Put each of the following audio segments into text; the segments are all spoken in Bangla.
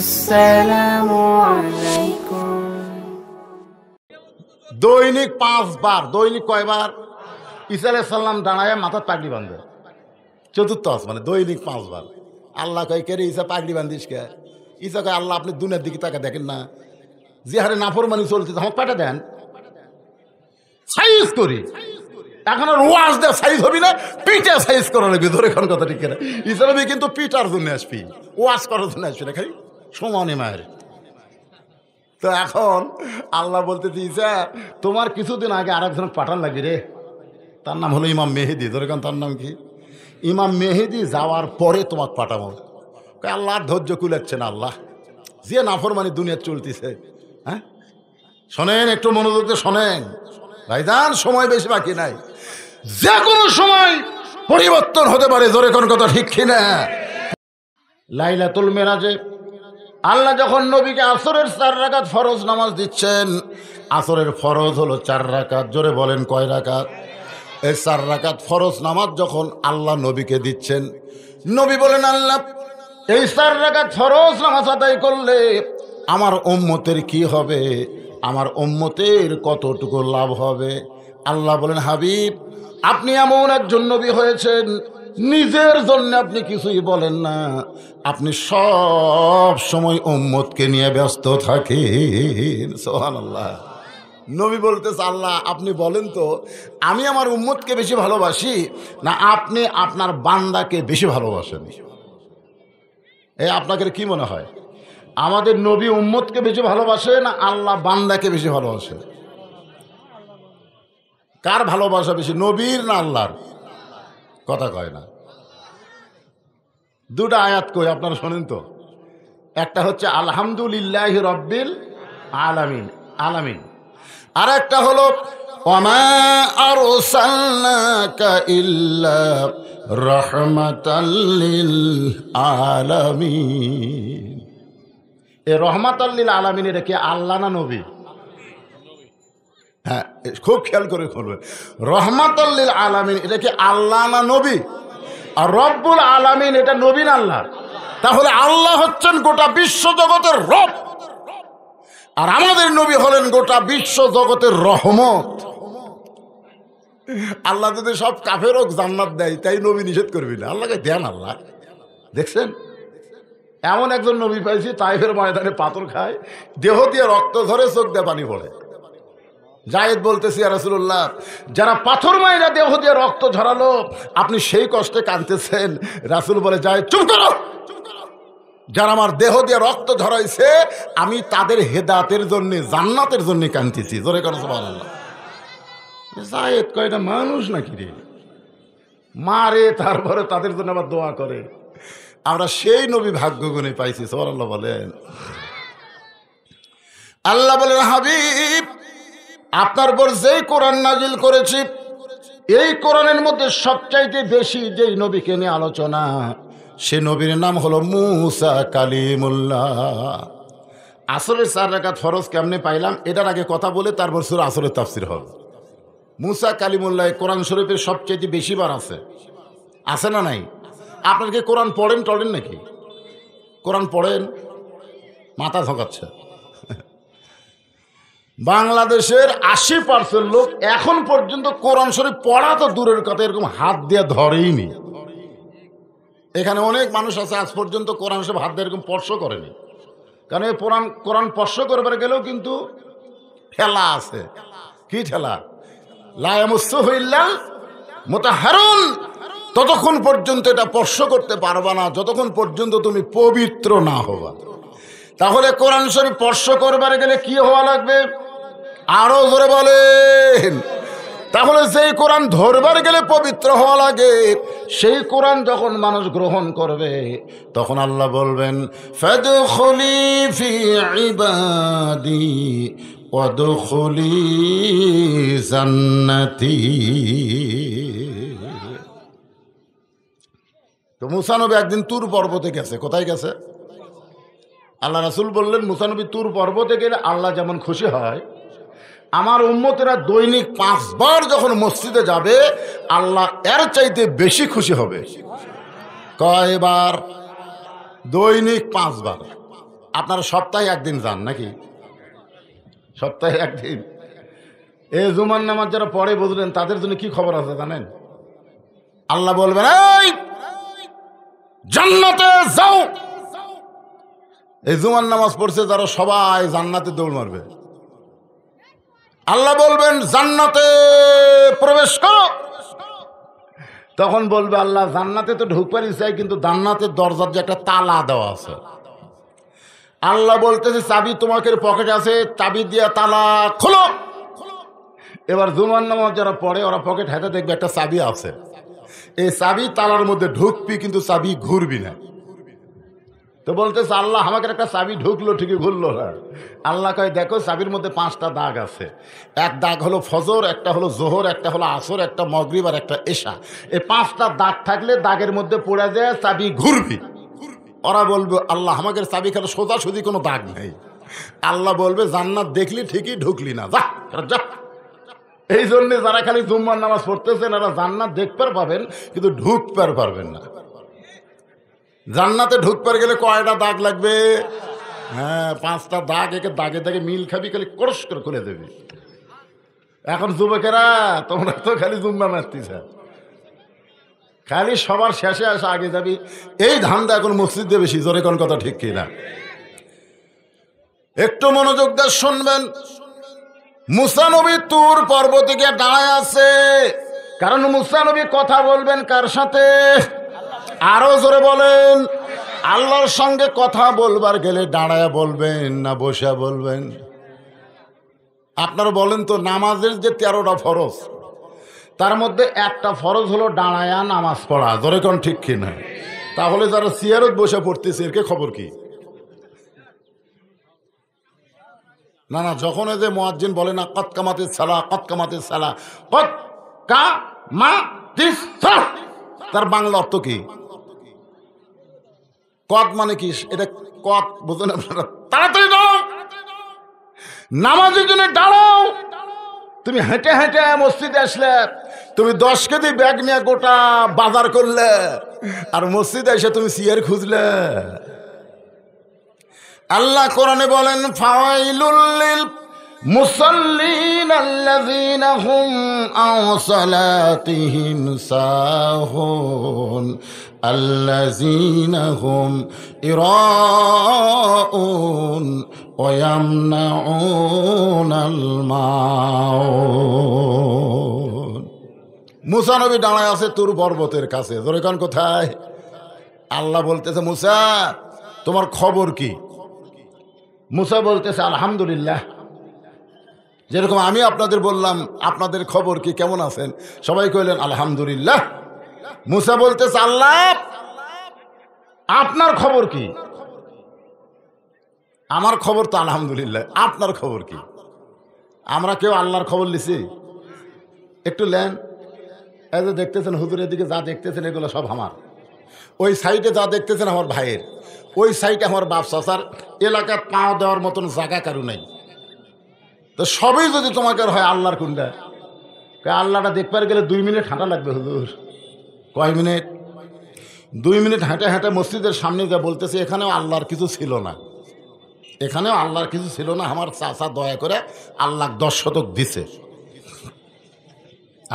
আসসালামু আলাইকুম। দৈনিক 5 বার, দৈনিক কয়বার? ঈসা আলাইহিস সালাম দাঁড়ায় মাথার পাগড়ি বাঁধে, চতুর্থ আসমানে দৈনিক 5 বার। আল্লাহ কয়, কে রে ঈসা পাগড়ি বান্ধিস কে? ঈসা কয়, আল্লাহ আপনি দুনিয়ার দিকে তাকে দেখেন না, যে হারে নাফরমানি চলছে, আমাকে পাঠা দেন, সাইজ করি। এখন আর ওয়াজ দেয় সাইজ হবি না, পিঠে সাইজ করা লাগবে। ধরে এখন কথা ঠিক না, ঈসা নবী কিন্তু পিটার জন্য আসবি, ওয়াজ করার জন্য আসবি না, খালি সমানে মায়ের। তো এখন আল্লাহ বলতেছি, ঈসা তোমার কিছুদিন আগে আরেকজন পাঠান লাগবে রে, তার নাম হলো ইমাম মেহেদি। ধরে এখন তার নাম কি? ইমাম মেহেদি যাওয়ার পরে তোমাকে পাঠাবো। আল্লাহর ধৈর্য কুলাচ্ছে না, আল্লাহ যে নাফরমানি দুনিয়া চলতেছে। হ্যাঁ শোনেন, একটু মনোযোগ দিয়ে শোনেন ভাইজান, সময় বেশি বাকি নাই, যে কোনো সময় পরিবর্তন হতে পারে। জোরে কোন কথা ঠিক কিনা? লাইলাতুল মেরাজে আল্লাহ যখন নবীকে আসরের 4 রাকাত ফরজ নামাজ দিচ্ছেন, আসরের ফরজ হলো 4 রাকাত। জোরে বলেন কয় রাকাত? এই 4 রাকাত ফরজ নামাজ যখন আল্লাহ নবীকে দিচ্ছেন, নবী বলেন, আল্লাহ এই 4 রাকাত ফরজ নামাজ আদায় করলে আমার উম্মতের কি হবে, আমার উম্মতের কতটুকু লাভ হবে? আল্লাহ বলেন, হাবিব আপনি এমন একজন নবী হয়েছেন, নিজের জন্য আপনি কিছুই বলেন না, আপনি সব সময় উম্মতকে নিয়ে ব্যস্ত থাকেন। সুবহানাল্লাহ। নবী বলতেছে, আল্লাহ আপনি বলেন তো, আমি আমার উম্মতকে বেশি ভালোবাসি না আপনি আপনার বান্দাকে বেশি ভালোবাসেন? এই আপনাকে কি মনে হয়, আমাদের নবী উম্মতকে বেশি ভালোবাসে না আল্লাহ বান্দাকে বেশি ভালোবাসে? কার ভালোবাসা বেশি, নবীর না আল্লাহর? কথা কয় না। দুটা আয়াত কই, আপনারা শোনেন তো। একটা হচ্ছে আলহামদুলিল্লাহি রাব্বিল আলামিন, আলামিন। আর একটা হলো ওয়ামা আরসালনাকা ইল্লা রাহমাতাল লিল আলামিন। এই রহমাতাল লিল আলামিন এটা কি আল্লাহ না নবী? হ্যাঁ, খুব খেয়াল করে করবে, রহমাতাল লিল আলামিন এটা কি আল্লাহ না নবী? আর রব্বুল আলামিন এটা নবী না আল্লাহ? তাহলে আল্লাহ হচ্ছেন গোটা বিশ্ব জগতের রব, আর আমাদের নবী হলেন গোটা বিশ্ব জগতের রহমত। আল্লাহ যদি সব কাফেরও জান্নাত দেয়, তাই নবী নিষেধ করবি না? আল্লাহকে দেন। আল্লাহ দেখছেন, এমন একজন নবী পাইছি তাইফের ময়দানে পাথর খায়, দেহ দিয়ে রক্ত ধরে, চোখ দিয়ে পানি পড়ে। জায়েদ বলতেছি, ইয়া রাসূলুল্লাহ যারা পাথর মাইরা দেহ দিয়ে রক্ত ঝরালো, আপনি সেই কষ্টে কাঁদতেছেন? রাসূল বলে, জায়েদ চুপ করো, যারা আমার দেহ দিয়ে রক্ত ঝরাইছে আমি তাদের হেদায়েতের জন্য, জান্নাতের জন্য কাঁদতেছি। জোরে করো সুবহানাল্লাহ। জায়েদ কয়, এটা মানুষ নাকি রে, মারে তারপরে তাদের জন্য আবার দোয়া করে? আমরা সেই নবী ভাগ্য গুণে পাইছি। সুবহানাল্লাহ বলেন। আল্লাহ বলেন, হাবিব আপনার উপর যেই কোরআন নাজিল করেছি, এই কোরআনের মধ্যে সবচাইতে বেশি যেই নবীকে নিয়ে আলোচনা, সে নবীর নাম হলো মুসা কালিমুল্লাহ। আসরের 4 রাকাত ফরজ কেমনে পাইলাম, এটার আগে কথা বলে তারপর সূরা আসরের তাফসীর হবে। মুসা কালিমুল্লাহ কোরআন শরীফের সবচাইতে বেশি বার আছে না নাই? আপনার কি কোরআন পড়েন টড়েন নাকি? কোরআন পড়েন? মাথা ঝকাচ্ছে। বাংলাদেশের 80% লোক এখন পর্যন্ত কোরআন শরীফ পড়া তো দূরের কথা, এরকম হাত দিয়ে ধরেই নি। এখানে অনেক মানুষ আছে আজ পর্যন্ত কোরআন শরীফ হাত দিয়ে এরকম স্পর্শ করেনি, কারণ এই কোরআন স্পর্শ করবার গেলেও কিন্তু ঠেলা আছে। কি ঠেলা? লা ইয়ামাসসুহু ইল্লা মুতাহহারুন। ততক্ষণ পর্যন্ত এটা স্পর্শ করতে পারবা না যতক্ষণ পর্যন্ত তুমি পবিত্র না হবা। তাহলে কোরআন শরীফ স্পর্শ করবার গেলে কি হওয়া লাগবে? আরো জোরে বলেন। তাহলে সেই কোরআন ধরবার গেলে পবিত্র হওয়া লাগে। সেই কোরআন যখন মানুষ গ্রহণ করবে, তখন আল্লাহ বলবেন, ফাদখুলি ফি ইবাদি ওয়াদখুলি জান্নাতি। তো মুসা নবী একদিন তুর পর্বতে গেছে। কোথায় গেছে? আল্লাহ রাসূল বললেন, মুসা নবী তুর পর্বতে গেলে আল্লাহ যেমন খুশি হয়, আমার উম্মতেরা দৈনিক 5 বার যখন মসজিদে যাবে, আল্লাহ এর চাইতে বেশি খুশি হবে। কয়বার? দৈনিক 5 বার। আপনারা সপ্তাহে একদিন যান নাকি? সপ্তাহে একদিন। এই জুমার নামাজ যারা পড়ে বুঝলেন, তাদের জন্য কি খবর আছে জানেন? আল্লাহ বলবেন, এই জান্নাতে যাও। এই জুমার নামাজ পড়ছে যারা সবাই জান্নাতে দৌড় মারবে। আল্লাহ বলবেন জান্নাতে প্রবেশ করো। তখন বলবে আল্লাহ জান্নাতে তো ঢুকবার চাই, কিন্তু জান্নাতের দরজার যে একটা তালা দেওয়া আছে। আল্লাহ বলতেছে চাবি তোমাকে পকেটে আছে, চাবি দিয়া তালা খোলো। এবার জুমার নামাজ যারা পড়ে ওরা পকেট হাতে দেখবে একটা চাবি আছে। এই চাবি তালার মধ্যে ঢুকবি, কিন্তু চাবি ঘুরবি না। তো বলতেছে আল্লাহ আমাকে একটা চাবি ঢুকলো ঠিকই ঘুরলো না। আল্লাহ কয় দেখো চাবির মধ্যে 5টা দাগ আছে। এক দাগ হলো ফজর, একটা হলো জোহর, একটা হলো আসর, একটা মগরিব আর একটা এশা। এই 5টা দাগ থাকলে দাগের মধ্যে পড়ে যায়, চাবি ঘুরবি। ওরা বলবে আল্লাহ আমাকে চাবি খেলে সোজাসুজি কোনো দাগ নেই। আল্লাহ বলবে জান্নাত দেখলি ঠিকই ঢুকলি না, যা যা। এই জন্যে যারা খালি জুম্মার নামাজ পড়তেছেন এরা জান্নাত দেখতে পাবেন, কিন্তু ঢুকতে পারবেন না। জান্নাতে ঢুকতে গেলে কয়টা দাগ লাগবে? হ্যাঁ, 5টা দাগ। একে দাগে দাগে মিল খাবি, খালি করস করে খুলে দেবি। এখন যুবকেরা তোমরা তো খালি জুম্মা মারতিস, খালি সবার শেষে আসে আগে যাবি, এই ধান্দা এখন মসজিদে বেশি। জোরে কোন কথা ঠিক কিনা? একটু মনোযোগ দিয়ে শুনবেন। মুসা নবী তুর পর্বতে গিয়ে দাঁড়ায় আছে, কারণ মুসা নবী কথা বলবেন কার সাথে? আরো জোরে বলেন। আল্লাহর সঙ্গে কথা বলবার গেলে দাঁড়ায় বলবেন না বসে বলবেন? আপনারা বলেন তো, নামাজের যে 13টা ফরজ, তার মধ্যে একটা ফরজ হলো দাঁড়ায়া নামাজ পড়া। জোরে কোন ঠিক কিনা? তাহলে যারা সিয়ারত বসে পড়তেছে এর খবর কি? না না, যখন এই যে মুয়াজ্জিন বলে না কত কামাতে সালা, কত কামাতে সালা, কত কা মা তিস, তার বাংলা অর্থ কি? কত মানে কি? এটা কত বুঝলেন আপনারা? তাড়াতাড়ি দাঁড়াও, নামাজের জন্য দাঁড়াও। তুমি হেঁটে হেঁটে মসজিদে আসলে, তুমি 10 কেজি ব্যাগ নিয়ে গোটা বাজার করলে, আর মসজিদে এসে তুমি সিয়ার খুঁজলে। আল্লাহ কোরআনে বলেন ফাওয়াইলুল লিল মুসাল্লিন আল্লাযীনা হুম আন সালাতিহিম সাহুন আল্লাযীনা হুম ইরাউন ওয়া ইয়ামনাউনাল মাউন। মুসা নবী দাঁড়ায় আছে তুর পর্বতের কাছে। জোরে কোন কোথায়? আল্লাহ বলতেছে মুসা তোমার খবর কি? মুসা বলতেছে আলহামদুলিল্লাহ। যেরকম আমি আপনাদের বললাম আপনাদের খবর কি, কেমন আছেন? সবাই কইলেন আলহামদুলিল্লাহ। মুসা বলতেছে আল্লাহ আপনার খবর কি? আমার খবর তো আলহামদুলিল্লাহ, আপনার খবর কি? আমরা কেউ আল্লাহর খবর লিছি? একটু লেন। এই যে দেখতেছেন হুজুরের দিকে যা দেখতেছেন এগুলো সব আমার। ওই সাইডে যা দেখতেছেন আমার ভাইয়ের, ওই সাইডে আমার বাপ চাচার। এলাকার পাও দেওয়ার মতন জায়গা কারু নাই। তো সবই যদি তোমাকে হয় আল্লাহর কোনটা? আল্লাহটা দেখবার গেলে 2 মিনিট হাঁটা লাগবে হুজুর। কয় মিনিট? 2 মিনিট হাঁটে হাঁটে মসজিদের সামনে যা বলতেছে এখানেও আল্লাহর কিছু ছিল না, এখানেও আল্লাহর কিছু ছিল না। আমার চাচা দয়া করে আল্লাহ 10 শতক দিছে।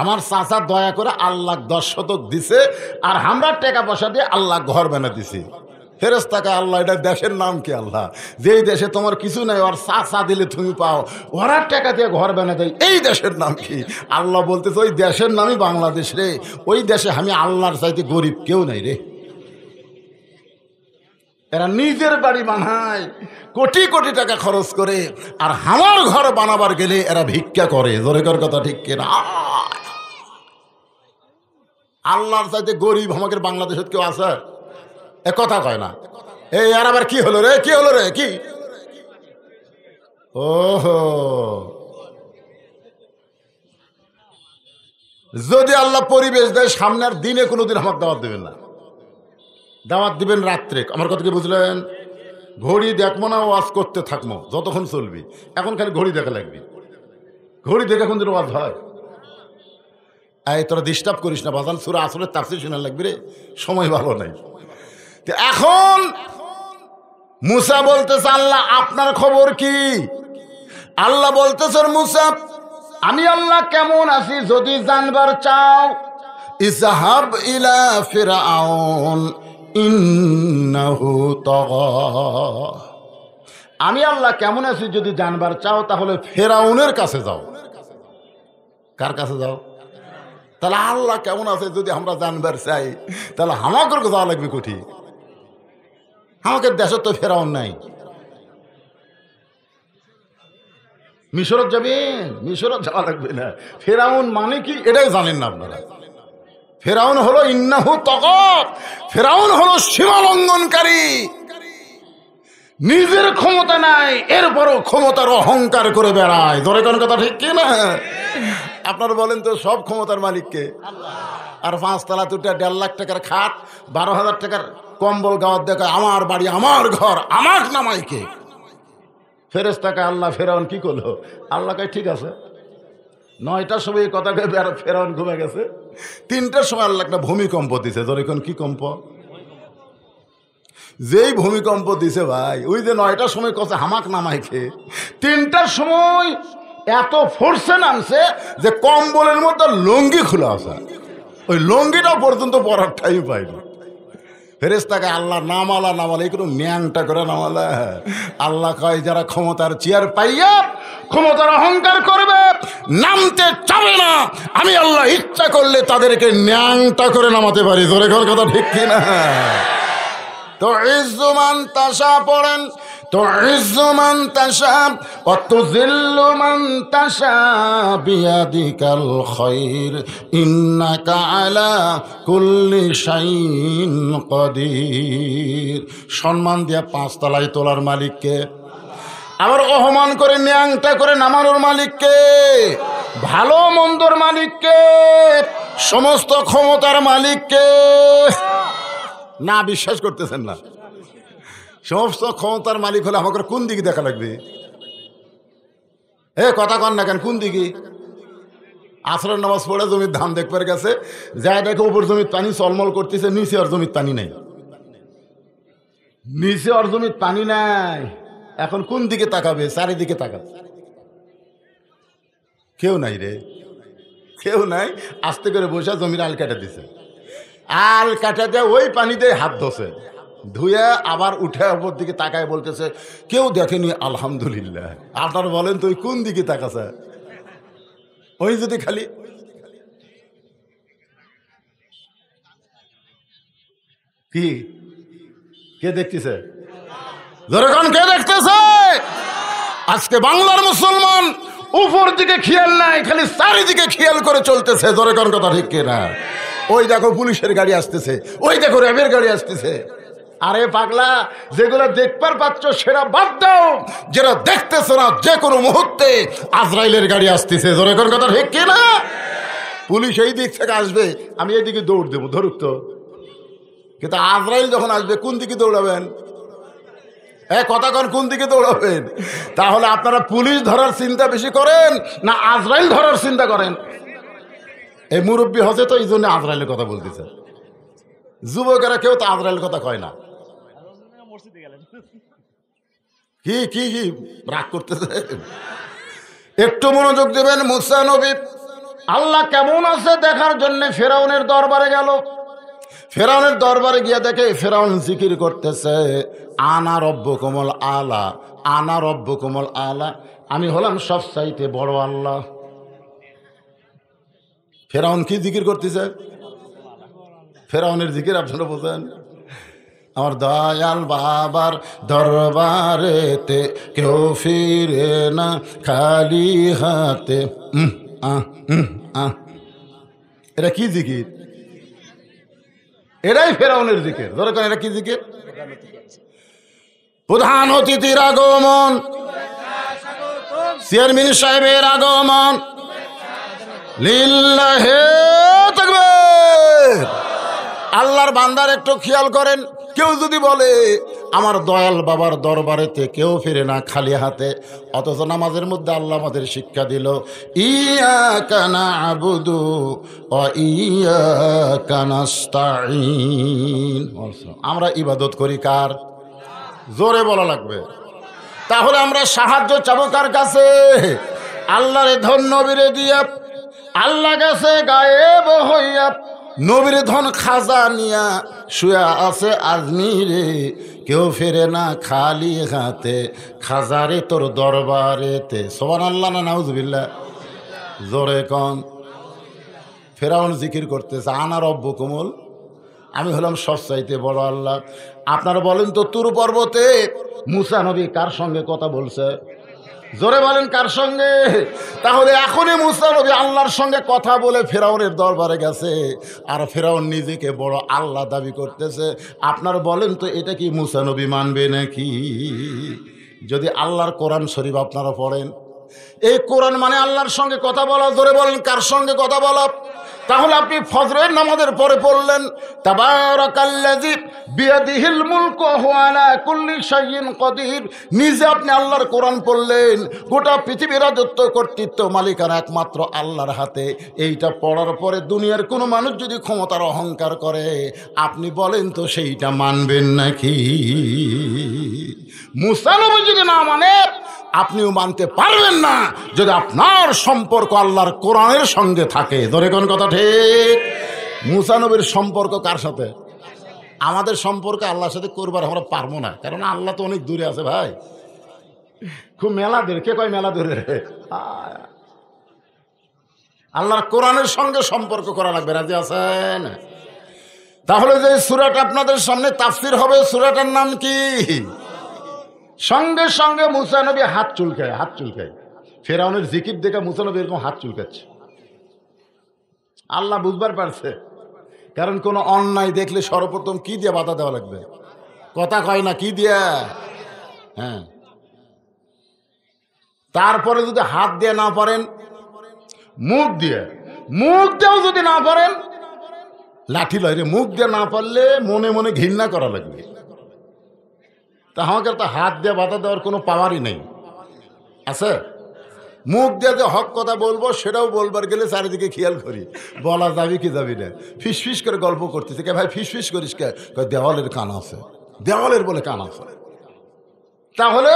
আমার চাচা দয়া করে আল্লাহ 10 শতক দিছে, আর আমরা টাকা পয়সা দিয়ে আল্লাহ ঘর বানা দিছি। ফেরেশতাকে আল্লাহ এটা দেশের নাম কি? আল্লাহ যেই দেশে তোমার কিছু নাই, ওর চাচা দিলে তুমি পাও, ওরা টাকা দিয়ে ঘর বানা দেয়, এই দেশের নাম কি? আল্লাহ বলতেছে ওই দেশের নামই বাংলাদেশ রে। ওই দেশে আমি আল্লাহর চাইতে গরিব কেউ নাই রে। এরা নিজের বাড়ি বানায় কোটি কোটি টাকা খরচ করে, আর আমার ঘর বানাবার গেলে এরা ভিক্ষা করে। জোরেকর কথা ঠিক কিনা? আল্লাহর চাইতে গরিব আমাদের বাংলাদেশে কেউ আছে? এ কথা কয় না। এই আর আবার কি হলো রে? কি হলো রে? কি? ওহো, যদি আল্লাহ পরিবেশ দেয় সামনের দিনে কোনোদিন আমাকে দাওয়াত দেবেন না, দাওয়াত দিবেন রাত্রে। আমার কথা কি বুঝলেন? ঘড়ি দেখবো না, ওয়াজ করতে থাকবো যতক্ষণ চলবি। এখন খালি ঘড়ি দেখা লাগবে, ঘড়ি দেখে কোন দিন ওয়াজ হয়? এই তোরা ডিস্টার্ব করিস না বাজান, সূরা আসরের তাফসীর শোনা লাগবে রে, সময় ভালো নাই। এখন মুসা বলতেছে আল্লাহ আপনার খবর কি? আল্লাহ বলতেছেন মুসা আমি আল্লাহ কেমন আছি যদি জানবার চাও ইযহাব ইলা ফিরআউন ইন্নাহু তাগা। আমি আল্লাহ কেমন আছি যদি জানবার চাও তাহলে ফেরাউনের কাছে যাও। কার কাছে যাও? তাহলে আল্লাহ কেমন আছে যদি আমরা জানবার চাই তাহলে আমাকে যাওয়া লাগবে কোঠি? আমাকে দেশে তো ফেরাউন নাই। মিশরত যাবেন? মিশরত যাওয়া লাগবে না। ফেরাউন মানে কি এটাই জানেন না আপনারা। ফেরাউন হলো ইন্নাহু তাগা, ফেরাউন হলো সীমা লঙ্ঘনকারী। নিজের ক্ষমতা নাই এরপরও ক্ষমতার অহংকার করে বেড়ায়। ধরে কোন কথা ঠিক কি না? আপনারা বলেন তো সব ক্ষমতার মালিককে? আর 5 তলা 1.5 লাখ টাকার খাট 12,000 টাকার কম্বল গাওয়ার দেখা আমার বাড়ি আমার ঘর আমার নামাইকে ফেরেশতাকে আল্লাহ ফেরাউন কি করলো? আল্লাহ কয় ঠিক আছে। 9টার সময় কথা কয়ে ফেরাউন ঘুমে গেছে। 3টার সময় আল্লাহ একটা ভূমিকম্প দিছে। ধরে কোন কি কম্প? যেই ভূমিকম্প দিছে ভাই ওই যে 9টার সময় কথা হামাক নামাইকে 3টার সময় এত ফোর্সে নামছে যে কম্বলের মধ্যে লঙ্গি খোলা আছে, ওই লঙ্গিটা পর্যন্ত পরার টাইম পাইনি। ফেরেশতাকে আল্লাহ নামালা একটু ন্যাংটা করে নামালা। আল্লাহ কয় যারা ক্ষমতার চেয়ার পাইয়া ক্ষমতার অহংকার করবে নামতে চাবে না, আমি আল্লাহ ইচ্ছা করলে তাদেরকে ন্যাংটা করে নামাতে পারি। ধরে ঘর কথা ঠিক কিনা? তো ইজ্জুমান তাশা পড়েন তো ইজ্জুমান তাশা ওয়াতুযিল্লু মান তাশা বিয়াদিকাল খায়র ইন্নাকা আলা কুল্লি শাইইন কাদির। সম্মান দিয়া 5 তলায় তোলার মালিককে, আবার অপমান করে ন্যাংটা করে নামানোর মালিককে, ভালো মন্দর মালিককে, সমস্ত ক্ষমতার মালিককে। না বিশ্বাস করতেছেন না? সমস্ত ক্ষমতার মালিক হলে আমাকে কোন দিকে দেখা লাগবে? কথা কন না কেন? কোন দিকে? আসরের নামাজ পড়ে জমির ধান দেখবার গেছে, যাই দেখে উপর জমির পানি চলমল করতেছে, নিচে আর জমির পানি নাই। নিচে আর জমির পানি নাই। এখন কোন দিকে তাকাবে? চারিদিকে তাকাবে, কেউ নাই রে, কেউ নাই। আস্তে করে বসে জমির আল কাটা দিছে। আল কাটা দিয়ে ওই পানিতে হাত ধোছে, ধুয়ে আবার উঠে ওপর দিকে তাকায় বলতেছে কেউ দেখেনি আলহামদুলিল্লাহ। আপনার বলেন তো ওই কোন দিকে তাকাছে? ওই যদি খালি কি কে দেখতেছে? যখন কে দেখতেছে? আজকে বাংলার মুসলমান উপর দিকে খেয়াল নাই, খালি চারিদিকে খেয়াল করে চলতেছে। ধরে কোন কথা ঠিক কিনা? ওই দেখো পুলিশের গাড়ি আসতেছে, ওই দেখো র্যাবের গাড়ি আসতেছে। আরে পাগলা, যেগুলো দেখবার পাচ্ছ সেটা বাদ দাও, যেটা দেখতেছ না যে কোনো মুহূর্তে আজরাইলের গাড়ি আসতেছে। ধরে কোন কথা ঠিক কিনা? পুলিশ এই দিক থেকে আসবে, আমি এইদিকে দৌড় দেবো, ধরুক তো। কিন্তু আজরাইল যখন আসবে কোন দিকে দৌড়াবেন? কথা কোন দিকে দৌড়াবেন? তাহলে আপনারা পুলিশ ধরার চিন্তা বেশি করেন না আজরাইল ধরার চিন্তা করেন? এই মুরব্বী হচ্ছে তো এই জন্য আজরাইলের কথা বলতেছে। যুবকেরা কেউ তো আজরাইলের কথা কয় না। কি কি কি রাগ করতেছে? একটু মনোযোগ দেবেন। মুসা নবী আল্লাহ কেমন আছে দেখার জন্য ফেরাউনের দরবারে গেল। ফেরাউনের দরবারে গিয়ে দেখে ফেরাউন জিকির করতেছে আনা রব্বুকুমুল আলা, আনা রব্বুকুমুল আলা, আমি হলাম সবচাইতে বড় আল্লাহ। ফেরাউন কি জিকির করতেছে? ফেরাউনের জিকির আপনারা বোঝেন? আমার দয়াল বাবার দরবারেতে কেউ ফিরে না খালি হাতে। এটা কি জিকির? এটাই ফেরাউনের জিকির। ধরে কেন এটা কি জিকির? প্রধান অতিথির আগমন, চেয়ারম্যান সাহেবের আগমন, লিল্লাহে তাকবীর। আল্লাহর বান্দার একটু খেয়াল করেন, কেউ যদি বলে আমার দয়াল বাবার দরবারেতে কেউ ফিরে না খালি হাতে, অথচ নামাজের মধ্যে আল্লাহ আমাদের শিক্ষা দিল ইয়াকা না'বুদু ওয়া ইয়াকা নাস্তাঈন। আমরা ইবাদত করি কার? জোরে বলা লাগবে। তাহলে আমরা সাহায্য চাবো কার কাছে? আল্লাহর ধন নবীরে দিয়া, আল্লাহ গেছে গায়েব হইয়া, নবীর ধন খাজা নিয়া শুয়া আছে আজমিরে, কেউ ফেরে না খালি হাতে, খাজারে তোর দরবারেতে। সুবহানাল্লাহ না নাউজুবিল্লাহ? জোরে কন। ফেরাউন জিকির করতেছে আনা রব্বুকুমুল, আমি হলাম সবচাইতে বড় আল্লাহ। আপনারা বলেন তো তুর পর্বতে মুসা নবী কার সঙ্গে কথা বলছে? জোরে বলেন কার সঙ্গে? তাহলে এখনই মুসা নবী আল্লাহর সঙ্গে কথা বলে ফেরাউনের দরবারে গেছে, আর ফেরাউন নিজেকে বড় আল্লাহ দাবি করতেছে। আপনারা বলেন তো এটা কি মুসা নবী মানবে নাকি? যদি আল্লাহর কোরআন শরীফ আপনারা পড়েন, এই কোরআন মানে আল্লাহর সঙ্গে কথা বলা। জোরে বলেন কার সঙ্গে কথা বলা? তাহলে আপনি ফজরের নামাজের পরে পড়লেন তাবারাকাল্লাযী বিয়াদিহিল মুলকু ওয়া হুয়া আলা কুল্লি শাইইন কদির, নিজে আপনি আল্লাহর কোরআন পড়লেন। গোটা পৃথিবীর রাজত্ব কর্তৃত্ব মালিকানা একমাত্র আল্লাহর হাতে। এইটা পড়ার পরে দুনিয়ার কোনো মানুষ যদি ক্ষমতার অহংকার করে, আপনি বলেন তো সেইটা মানবেন নাকি? মুসা নবী যদি না মানে, আপনিও মানতে পারবেন না যদি আপনার সম্পর্ক আল্লাহর কোরআনের সঙ্গে থাকে। ধরে কোন কথা ঠিক? মুসা নবীর সম্পর্ক কার সাথে? আমাদের সম্পর্ক আল্লাহর সাথে করবার আমরা পারবো না, কারণ আল্লাহ তো অনেক দূরে আছে ভাই, খুব মেলা দূরে। কে কয় মেলা দূরে? আল্লাহর কোরআনের সঙ্গে সম্পর্ক করা লাগবে। রাজি আছেন? তাহলে যে সূরাটা আপনাদের সামনে তাফসীর হবে, সূরাটার নাম কি? সঙ্গে সঙ্গে মুসা নবী হাত চুলকায়, হাত চুলকায়। ফেরাউনের জিকির দেখে মুসা নবী এরকম হাত চুলকাচ্ছে। আল্লাহ বুঝবার পারছে, কারণ কোনো অন্যায় দেখলে সর্বপ্রথম কি দিয়ে বাধা দেওয়া লাগবে? কথা কয় না, কি দিয়া? হ্যাঁ। তারপরে যদি হাত দিয়ে না পারেন, মুখ দিয়ে, মুখ দিয়েও যদি না পারেন, লাঠি লয় রে। মুখ দিয়ে না পারলে মনে মনে ঘৃণা করা লাগবে। তা আমাকে তো হাত দিয়ে বাধা দেওয়ার কোনো পাওয়ারই নেই, আছে? মুখ দিয়ে যে হক কথা বলবো সেটাও বলবার গেলে চারিদিকে খেয়াল করি, বলা যাবি কি যাবি না। ফিস ফিস করে গল্প করতেছে, কে ভাই ফিস ফিস করিস কে? দেওয়ালের কান আছে, দেওয়ালের বলে কান আছে। তাহলে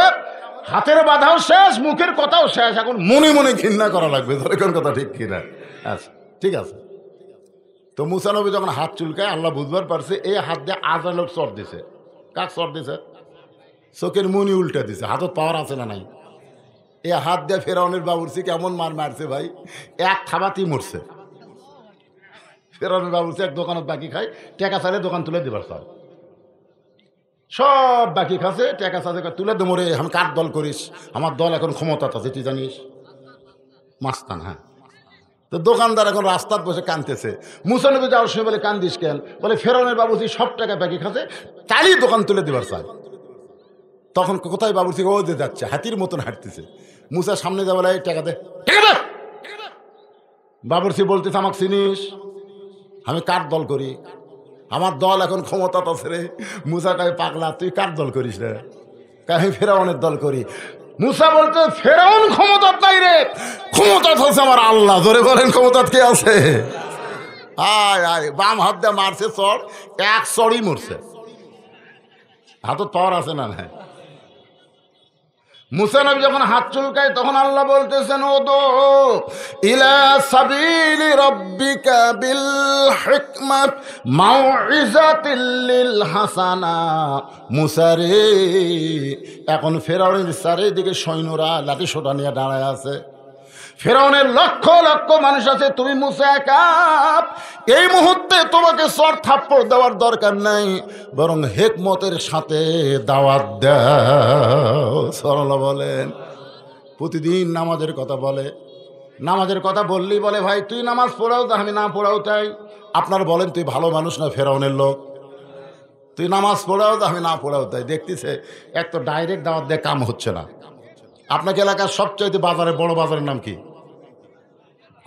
হাতের বাধাও শেষ, মুখের কথাও শেষ, এখন মনে মনে ঘৃণা করা লাগবে। ধরে কোন কথা ঠিক কিনা? আচ্ছা ঠিক আছে। তো মুসা নবী যখন হাত চুলকায়, আল্লাহ বুঝবার পারছে এই হাত দিয়ে আজালোক চর দিছে। কাক চর দিছে? চোখের মুনি উল্টে দিছে। হাতত পাওয়ার আছে না নাই? এ হাত দিয়ে ফেরাউনের বাবুর্চি কেমন মার মারছে ভাই, এক থাবাতেই মরছে। ফেরাউনের বাবুর্চি এক দোকানত বাকি খায়, টাকা চাইলে দোকান তুলে দিবার চায়, সব বাকি খাচ্ছে, টাকা চাইলে তুলে দে মরে। আমি কার দল করিস? আমার দল এখন ক্ষমতা আছে, তুই জানিস? মাস্তান। হ্যাঁ। তো দোকানদার এখন রাস্তার বসে কানতেছে। মুসা নবী যাওয়ার সময় বলে কান্দিস কেন? বলে ফেরাউনের বাবুর্চি সব টাকা বাকি খাচ্ছে, তারই দোকান তুলে দিবার চায়। তখন কোথায় বাবুর্চি? ও যে যাচ্ছে, হাতির মতন হাঁটতেছে। মুসা সামনে যা বলে টাকা দে, টাকা দে। বাবুর্চি বলতেছে আমাকে চিনিস? আমি কার দল করি? আমার দল এখন ক্ষমতা আছে রে। মুসা কয় পাগলা, তুই কার দল করিস রে? আমি ফেরাউনের দল করি। মুসা বলতে ফেরাউন ক্ষমতা নাই রে, ক্ষমতা হচ্ছে আমার আল্লাহ। ধরে বলেন ক্ষমতা কে আছে? আয় আয়, বাম হাত দিয়ে মারছে চড়, এক চড়ই মরছে। হাতত পাওয়ার আছে না? নাই। মুসা নবী যখন হাত চুলকায়, তখন আল্লাহ বলতেছেন ওদো ইলা সাবিলি রাব্বিকা বিল হিকমাত মাউইজাতিল লিল হাসানা। মুসা রে, এখন ফেরাউনের চারিদিকে সৈন্যরা লাঠি সোটা নিয়ে দাঁড়ায় আছে। ফেরাউনের লক্ষ লক্ষ মানুষ আছে, তুমি মুসা একা। এই মুহূর্তে তোমাকে চর থাপ্পড় দেওয়ার দরকার নাই, বরং হিকমতের সাথে দাওয়াত দাও। সরলা বলেন। প্রতিদিন নামাজের কথা বলে, নামাজের কথা বললেই বলে ভাই তুই নামাজ পড়াও তা আমি না পড়াও তাই। আপনার বলেন তুই ভালো মানুষ না ফেরাউনের লোক? তুই নামাজ পড়াও তা আমি না পড়াও তাই। দেখতেছে এক তো ডাইরেক্ট দাওয়াত দিয়ে কাম হচ্ছে না। আপনাকে এলাকার সবচাইতে বাজারে বড় বাজারের নাম কি?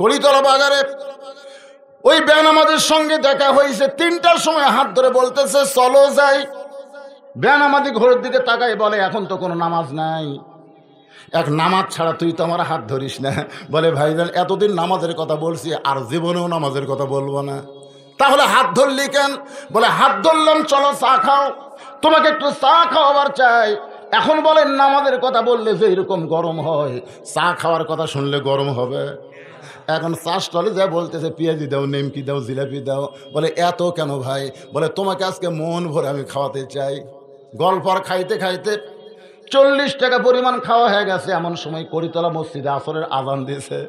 কলিতলা বাজারে। ওই বেনামাজের সঙ্গে দেখা হয়েছে, 3টার সময় হাত ধরে বলতেছে চলো যাই। বেনামাজি ঘরের দিকে তাকাই বলে এখন তো কোনো নামাজ নাই, এক নামাজ ছাড়া তুই তো আমার হাত ধরিস না। বলে ভাইজান এতদিন নামাজের কথা বলছি, আর জীবনেও নামাজের কথা বলবো না। তাহলে হাত ধরলি কেন? বলে হাত ধরলাম চলো চা খাও। তোমাকে একটু চা খাওয়াবার চাই। এখন বলেন নামাজের কথা বললে যে এরকম গরম হয়, চা খাওয়ার কথা শুনলে গরম হবে? এখন চা স্টলে যা বলতেছে পেঁয়াজি দাও, নেমকি দাও, জিলাপি দাও। বলে এত কেন ভাই? বলে তোমাকে আজকে মন ভরে আমি খাওয়াতে চাই। গল্প আর খাইতে খাইতে 40 টাকা পরিমাণ খাওয়া হয়ে গেছে। এমন সময় করিতলা মসজিদে আসরের আজান দিয়েছে।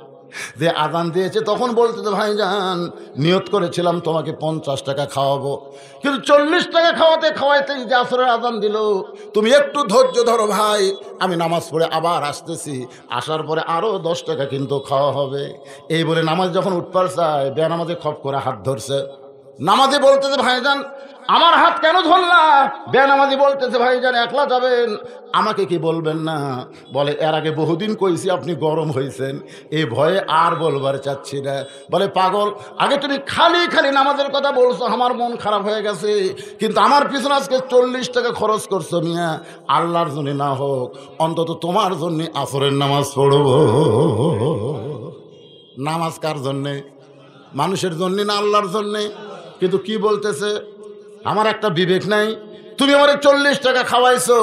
যে আজান দিয়েছে তখন বলতেছে ভাইজান নিয়ত করেছিলাম তোমাকে 50 টাকা খাওয়াবো, কিন্তু 40 টাকা খাওয়াতে খাওয়াইতে যে আসরের আজান দিল, তুমি একটু ধৈর্য ধরো ভাই, আমি নামাজ পড়ে আবার আসতেছি, আসার পরে আরো 10 টাকা কিন্তু খাওয়া হবে। এই বলে নামাজ যখন উঠবার চায় বেনামাজে খপ করে হাত ধরছে। নামাজি বলতেছে ভাইজান আমার হাত কেন ধরলা? বেনামাজি বলতেছে ভাইজান একলা যাবেন, আমাকে কি বলবেন না? বলে এর আগে বহুদিন কইছি আপনি গরম হয়েছেন, এই ভয়ে আর বলবার চাচ্ছি না। বলে পাগল, আগে তুমি খালি খালি নামাজের কথা বলছো, আমার মন খারাপ হয়ে গেছে, কিন্তু আমার পিছনে আজকে 40 টাকা খরচ করছো মিয়া, আল্লাহর জন্য না হোক অন্তত তোমার জন্য আসরের নামাজ পড়বো। নামাজ কার জন্যে? মানুষের জন্য না আল্লাহর জন্যে? কিন্তু কি বলতেছে, আমার একটা বিবেক নাই, তুমি আমার 40 টাকা খাওয়াইছো,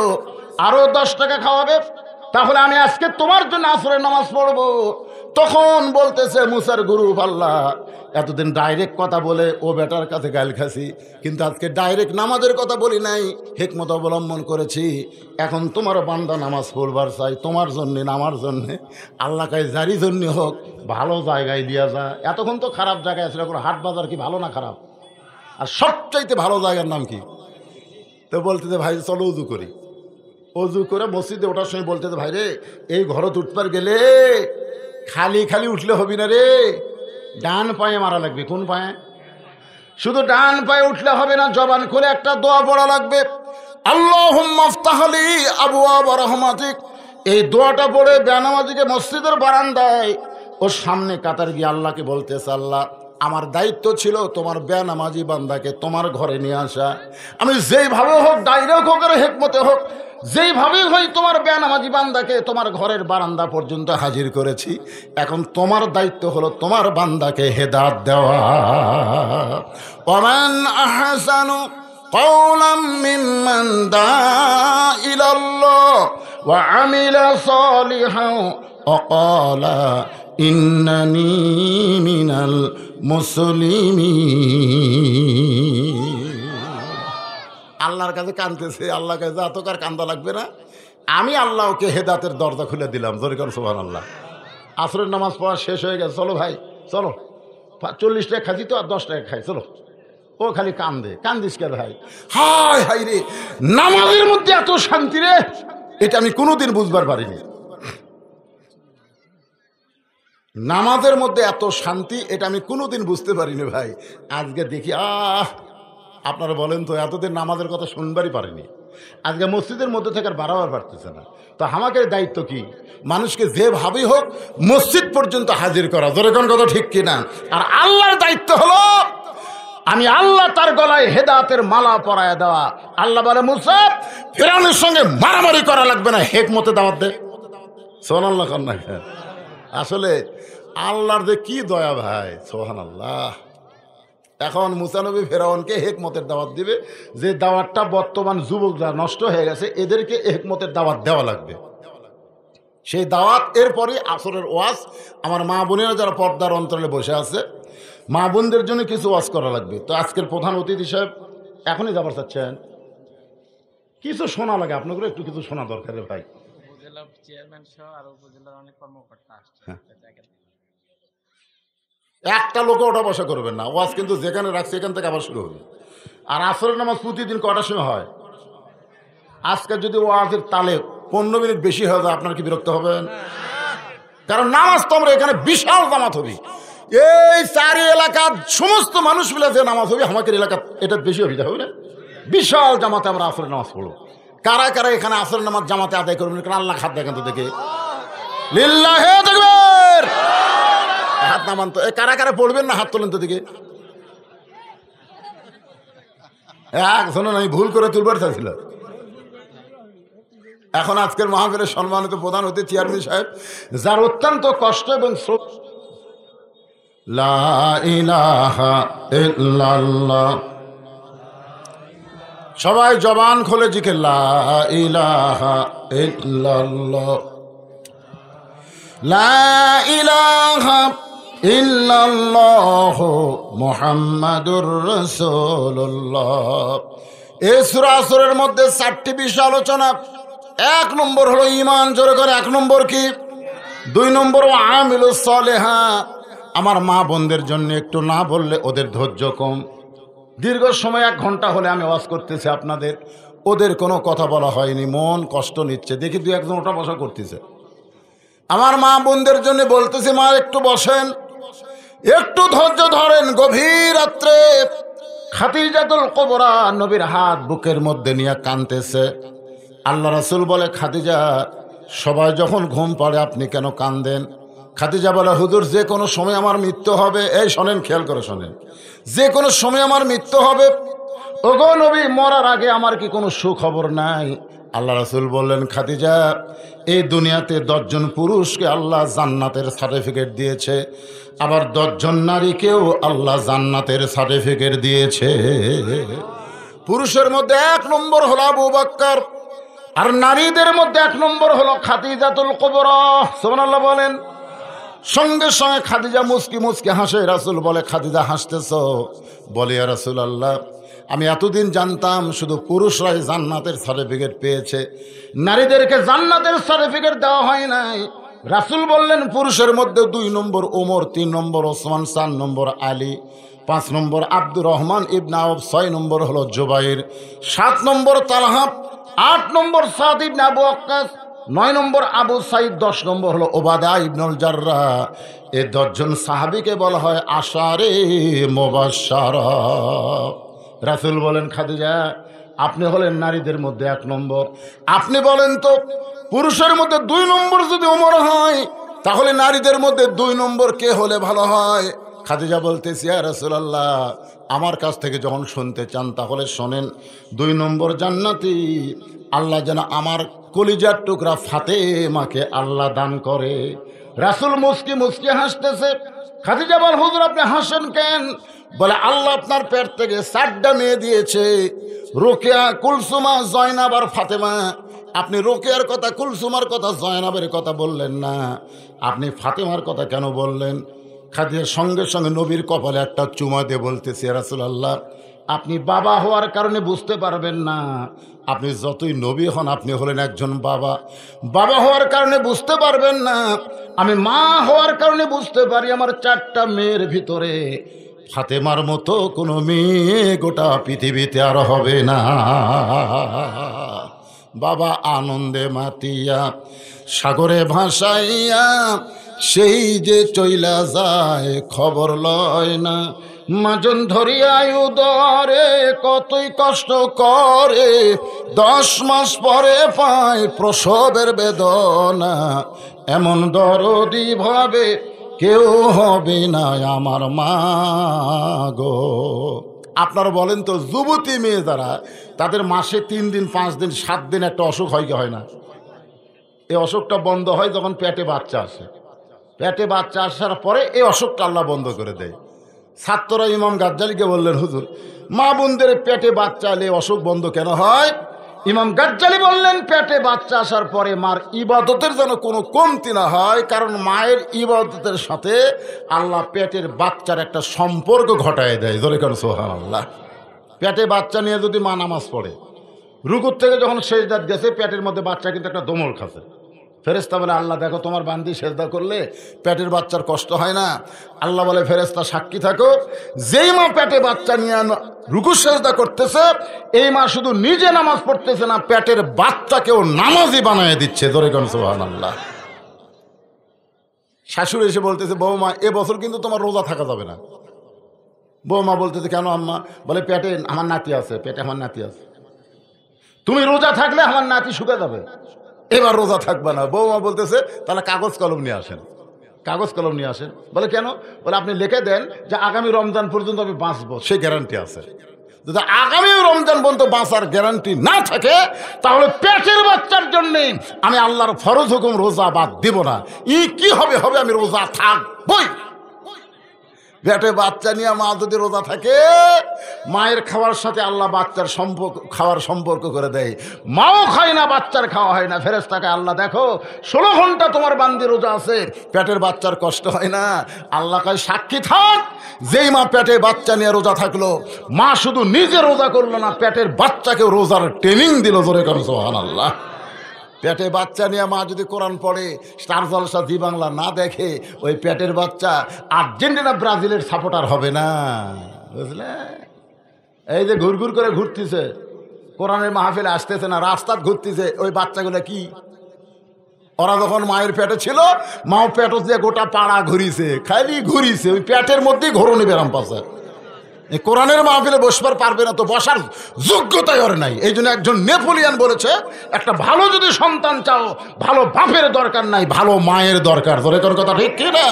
আরো 10 টাকা খাওয়াবে, তাহলে আমি আজকে তোমার জন্য আসরের নামাজ পড়বো। তখন বলতেছে মুসার গুরু আল্লাহ, এতদিন ডাইরেক্ট কথা বলে ও বেটার কাছে গাল খাসি, কিন্তু আজকে ডাইরেক্ট নামাজের কথা বলি নাই, হিকমত অবলম্বন করেছি। এখন তোমার বান্দা নামাজ পড়বার চাই, তোমার জন্যে না আমার জন্যে। আল্লাহ কাছে যারই জন্য হোক ভালো জায়গায় দিয়া যা। এতক্ষণ তো খারাপ জায়গায় আছে, কোনো হাট বাজার কি ভালো না খারাপ? আর সবচাইতে ভালো জায়গার নাম কি? তো বলতেছে ভাই চলো উজু করি। অজু করে মসজিদে ওঠার সময় বলতেছে ভাই রে, এই ঘরত উঠবার গেলে খালি খালি উঠলে হবি না রে, ডান পায়ে মারা লাগবে। কোন পায়ে? শুধু ডান পায়ে উঠলে হবে না, জবান খুলে একটা দোয়া পড়া লাগবে, আল্লাহুম্মা আফতাহ লি আবওয়াব রাহমাতিক। এই দোয়াটা পড়ে বেনামাজিকে মসজিদের বারান্দায় ওর সামনে কাতার গিয়ে আল্লাহকে বলতেছে, আল্লাহ আমার দায়িত্ব ছিল তোমার বেনামাজি বান্দাকে তোমার ঘরে নিয়ে আসা, আমি যেইভাবে হোক, ডাইরেক্ট হোক আর হিকমতে হোক, যেইভাবেই হয় তোমার বেনামাজি বান্দাকে তোমার ঘরের বারান্দা পর্যন্ত হাজির করেছি। এখন তোমার দায়িত্ব হলো তোমার বান্দাকে হেদায়েত দেওয়া। ওয়ামান আহসানু কওলাম মিম্মান দাআ ইলাল্লাহ ওয়া আমিলা সালিহান ওয়া ক্বালা ইন্নানি মিনাল মুসলিমিন। আল্লাহর কাছে কাঁদতেছে, আল্লাহর কাছে এতকার কান্দা লাগবে না, আমি আল্লাহকে হেদাতের দরজা খুলে দিলাম। জোরে কর সুবহানাল্লাহ। আসরের নামাজ পড়া শেষ হয়ে গেছে, চলো ভাই চলো, 40 টাকা খাচ্ছি তো আর 10 টাকা খাই, চলো। ও খালি কান্দে, কান্দিস কে ভাই? হায় হায় রে, নামাজের মধ্যে এত শান্তি রে, এটা আমি কোনোদিন বুঝবার পারিনি। নামাজের মধ্যে এত শান্তি, এটা আমি কোনোদিন বুঝতে পারিনি ভাই। আজকে দেখি আপনারা বলেন তো, এতদিন নামাজের কথা শুনবারই পারিনি, আজকে মসজিদের মধ্যে থেকে আর বাড়াবার পারতেছে না। তো আমাকে দায়িত্ব কি? মানুষকে যেভাবেই হোক মসজিদ পর্যন্ত হাজির করা। জোরে কোন কথা ঠিক কিনা? আর আল্লাহর দায়িত্ব হলো আমি আল্লাহ তার গলায় হেদায়েতের মালা পরায় দেওয়া। আল্লাহ বলে মুসা, ফিরআউনের সঙ্গে মারামারি করা লাগবে না, হিকমতে দাওয়াত দে। সুবহানাল্লাহ কন্যা। আসলে আল্লাহর যে কি দয়া ভাই, সুবহানাল্লাহ। এখন মুসা নবী ফেরাউনকে হিকমতের দাওয়াত দিবে, যে দাওয়াতটা বর্তমান যুবকরা নষ্ট হয়ে গেছে, এদেরকে হিকমতের দাওয়াত দেওয়া লাগবে। সেই দাওয়াত এরপরই আসরের ওয়াজ। আমার মা বোনেরা যারা পর্দার অন্তরালে বসে আছে, মা বোনদের জন্য কিছু ওয়াজ করা লাগবে। তো আজকের প্রধান অতিথি সাহেব এখনই যাবার চাচ্ছেন, কিছু শোনা লাগে, আপনাদের একটু কিছু শোনা দরকার রে ভাই। উপজেলা চেয়ারম্যান সহ আর উপজেলার অনেক কর্মকর্তা আসছে। একটা লোকে ওটা বসা করবেন না, ওয়াজ কিন্তু যেখানে রাখছে এখান থেকে আবার শুরু হবে। আর আসরের নামাজ প্রতিদিন কটার সময় হয়? আজকে যদি ওয়াজের তালে 15 মিনিট বেশি হয়ে যায়, আপনার কি বিরক্ত হবেন? কারণ নামাজ তো আমরা এখানে বিশাল জামাত হবি, এই 4 এলাকার সমস্ত মানুষ মিলে যে নামাজ হবে, আমাদের এলাকা এটা বেশি অভিযোগ হবে না, বিশাল জামাতে আমরা আসরের নামাজ পড়ব। কারা কারা এখানে আসরের নামাজ জামাতে আদায় করবেন? কারণ আল্লাহ খাত দেখেন তো দেখে, লিল্লাহে তাকবীর, হাত নামান তো। কারা কারা পড়বেন না হাত তোলেন তো দিকে। শোনেন, আমি ভুল করে তুলবার চাইছিল। এখন আজকের মাহফিলের সম্মানিত প্রধান অতিথি চেয়ারম্যান সাহেব, যার অত্যন্ত কষ্ট এবং লা ইলাহা ইল্লাল্লাহ সবাই জবান খুলে জিকির লা ইলাহা ইল্লাল্লাহ, লা ইলাহা ইল্লাল্লাহ মুহাম্মাদুর রাসূলুল্লাহ। এই সূরা আসরের মধ্যে 4টি বিষয় আলোচনা। 1 নম্বর হলো ঈমান, জোরে করে 1 নম্বর কি? 2 নম্বর আমিলুস সালেহা। আমার মা বোনদের জন্য একটু না বললে ওদের ধৈর্য কম। দীর্ঘ সময় 1 ঘন্টা হলে আমি ওয়াজ করতেছি আপনাদের, ওদের কোনো কথা বলা হয়নি, মন কষ্ট নিচ্ছে। দেখি 2-1 জন ওটা বসা করতেছে। আমার মা বোনদের জন্য বলতেছি, মা একটু বসেন, একটু ধৈর্য ধরেন। গভীর রাত্রে খাদিজাতুল কুবরা নবীর হাত বুকের মধ্যে নিয়ে কাঁদতেছে। আল্লাহ রাসূল বলে, খাদিজা, সবাই যখন ঘুম পাড়ে আপনি কেন কাঁদেন? খাদিজা বলে, হুজুর, যে কোনো সময় আমার মৃত্যু হবে। এই শোনেন, খেয়াল করে শোনেন, যে কোনো সময় আমার মৃত্যু হবে। ওগো নবী, মরার আগে আমার কি কোনো সুখবর নাই? আল্লাহ রাসূল বললেন, খাদিজা, এই দুনিয়াতে 10 জন পুরুষকে আল্লাহ জান্নাতের সার্টিফিকেট দিয়েছে, আবার 10 জন নারীকেও আল্লাহ জান্নাতের সার্টিফিকেট দিয়েছে। পুরুষের মধ্যে 1 নম্বর হলো আবু বকর, আর নারীদের মধ্যে 1 নম্বর হলো খাদিজাতুল কুবরা। সুবহানাল্লাহ বলেন। সঙ্গে সঙ্গে খাদিজা মুস্কি মুস্কি হাসে। রাসূল বলে, খাদিজা হাসতেছ? বলে, ইয়া রাসূলুল্লাহ, আমি এতদিন জানতাম শুধু পুরুষরাই জান্নাতের সার্টিফিকেট পেয়েছে, নারীদেরকে জান্নাতের সার্টিফিকেট দেওয়া হয় নাই। রাসূল বললেন, পুরুষের মধ্যে 2 নম্বর ওমর, 3 নম্বর ওসমান, 4 নম্বর আলী, 5 নম্বর আব্দুর রহমান ইবনে আউফ, 6 নম্বর হলো জুবাইর, 7 নম্বর তালহা, 8 নম্বর সাদ ইবনে আবু ওয়াক্কাস, 9 নম্বর আবু সাইদ, 10 নম্বর হলো ওবাদা ইবনুল জাররাহ। এই 10 জন সাহাবীকে বলা হয় আশারে মুবাশশারা। রাসূল বলেন, খাদিজা, আপনি হলেন নারীদের মধ্যে 1 নম্বর। আপনি বলেন তো, পুরুষের মধ্যে 2 নম্বর যদি ওমর হয়, তাহলে নারীদের মধ্যে 2 নম্বর কে হলে ভালো হয়? খাদিজা বলতেছি, ইয়া রাসূলুল্লাহ, আমার কাছ থেকে যখন শুনতে চান তাহলে শোনেন, 2 নম্বর জান্নাতি আল্লাহ যেন আমার কলিজার টুকরা ফাতেমাকে আল্লাহ দান করে। রাসূল মুস্কি মুস্কি হাসতেছে। খাদিজা বল, হুজুর আপনি হাসেন কেন? বলে, আল্লাহ আপনার পেট থেকে 4টা মেয়ে দিয়েছে, রোকেয়া, কুলসুমা, জয়নাব আর ফাতেমা। আপনি রোকেয়ার কথা, কুলসুমার কথা, জয়নাবের কথা বললেন না, আপনি ফাতেমার কথা কেন বললেন? খাদিজার সঙ্গে সঙ্গে নবীর কপালে একটা চুমা দিয়ে বলতেছে, ইয়া রাসূলুল্লাহ, আপনি বাবা হওয়ার কারণে বুঝতে পারবেন না। আপনি যতই নবী হন, আপনি হলেন একজন বাবা। বাবা হওয়ার কারণে বুঝতে পারবেন না, আমি মা হওয়ার কারণে বুঝতে পারি। আমার 4টা মেয়ের ভিতরে ফাতেমার মতো কোনো মেয়ে গোটা পৃথিবীতে আর হবে না। বাবা আনন্দে মাতিয়া সাগরে ভাসাইয়া সেই যে চইলা যায়, খবর লয় না। মাজন ধরিয়া উদরে কতই কষ্ট করে, 10 মাস পরে পায় প্রসবের বেদনা। এমন দরদি ভাবে কেউ হবে না আমার মা গো। আপনারা বলেন তো, যুবতী মেয়ে যারা, তাদের মাসে 3 দিন, 5 দিন, 7 দিন একটা অসুখ হয় কি হয় না? এই অসুখটা বন্ধ হয় যখন পেটে বাচ্চা আসে। পেটে বাচ্চা আসার পরে এই অসুখটা আল্লাহ বন্ধ করে দেয়। ছাত্ররা ইমাম গাজ্জালিকে বললেন, হুজুর, মা বোনদের পেটে বাচ্চা এলে অসুখ বন্ধ কেন হয়? ইমাম গাজ্জালি বললেন, পেটে বাচ্চা আসার পরে মার ইবাদতের যেন কোনো কমতি না হয়, কারণ মায়ের ইবাদতের সাথে আল্লাহ পেটের বাচ্চার একটা সম্পর্ক ঘটায় দেয়। ধরে কেন সুবহানাল্লাহ। পেটে বাচ্চা নিয়ে যদি মা নামাজ পড়ে, রুকুর থেকে যখন সেজদাত গেছে, পেটের মধ্যে বাচ্চা কিন্তু একটা দমল খাচ্ছে। ফেরেশতা বলে, আল্লাহ দেখো, তোমার বান্দি সেজদা করলে পেটের বাচ্চার কষ্ট হয় না। আল্লাহ বলে, ফেরেশতা সাক্ষী থাকো, যেই মা পেটে বাচ্চা নিয়ে রুকু সেজদা করতেছে, এই মা শুধু নিজে নামাজ পড়তেছে না, পেটের বাচ্চাকেও নামাজি বানায় দিচ্ছে। ধরে কোন সুবহানাল্লাহ। শাশুড়ি এসে বলতেছে, বৌমা, এবছর কিন্তু তোমার রোজা থাকা যাবে না। বৌমা বলতেছে, কেন আম্মা? বলে, পেটে আমার নাতি আছে, পেটে আমার নাতি আছে, তুমি রোজা থাকলে আমার নাতি শুকে যাবে, এবার রোজা থাকবে না। বৌমা বলতেছে, তাহলে কাগজ কলম নিয়ে আসেন। কাগজ কলম নিয়ে আসেন। বলে, কেন? বলে, আপনি লিখে দেন যে আগামী রমজান পর্যন্ত আমি বাঁচবো, সেই গ্যারান্টি আছে। যদি আগামী রমজান পর্যন্ত বাঁচার গ্যারান্টি না থাকে, তাহলে পেটের বাচ্চার জন্য আমি আল্লাহর ফরজ হুকুম রোজা বাদ দিব না। কি হবে হবে, আমি রোজা থাকবই। পেটে বাচ্চা নিয়ে মা যদি রোজা থাকে, মায়ের খাওয়ার সাথে আল্লাহ বাচ্চার খাওয়ার সম্পর্ক করে দেয়। মাও খায় না, বাচ্চার খাওয়া হয় না। ফেরেশতাকে আল্লাহ, দেখো 16 ঘন্টা তোমার বান্দি রোজা আছে, পেটের বাচ্চার কষ্ট হয় না। আল্লাহ কয়, সাক্ষী থাক, যেই মা পেটে বাচ্চা নিয়ে রোজা থাকলো, মা শুধু নিজে রোজা করলো না, পেটের বাচ্চাকে রোজার ট্রেনিং দিল। জোরে করো সুবহানাল্লাহ। পেটে বাচ্চা নিয়ে মা যদি কোরআন পড়ে, স্টার জলসা জি বাংলা না দেখে, ওই পেটের বাচ্চা আর্জেন্টিনা ব্রাজিলের সাপোর্টার হবে না, বুঝলে? এই যে ঘুরঘুর করে ঘুরতেছে, কোরআনের মাহফিলে আসতেছে না, রাস্তাত ঘুরতেছে, ওই বাচ্চাগুলো কি? ওরা যখন মায়ের পেটে ছিল, মাও পেট দিয়ে গোটা পাড়া ঘুরিছে, খালি ঘুরিছে, ওই পেটের মধ্যেই ঘোরনি বেরাম পাশে। এই কোরআনের মাহফিলে বসবার পারবে না, তো বসার যোগ্যতাই ওর নাই। এই জন্য একজন নেপোলিয়ান বলেছে, একটা ভালো যদি সন্তান চাও, ভালো বাপের দরকার নাই, ভালো মায়ের দরকার। তোর কোন কথা ঠিক কি না?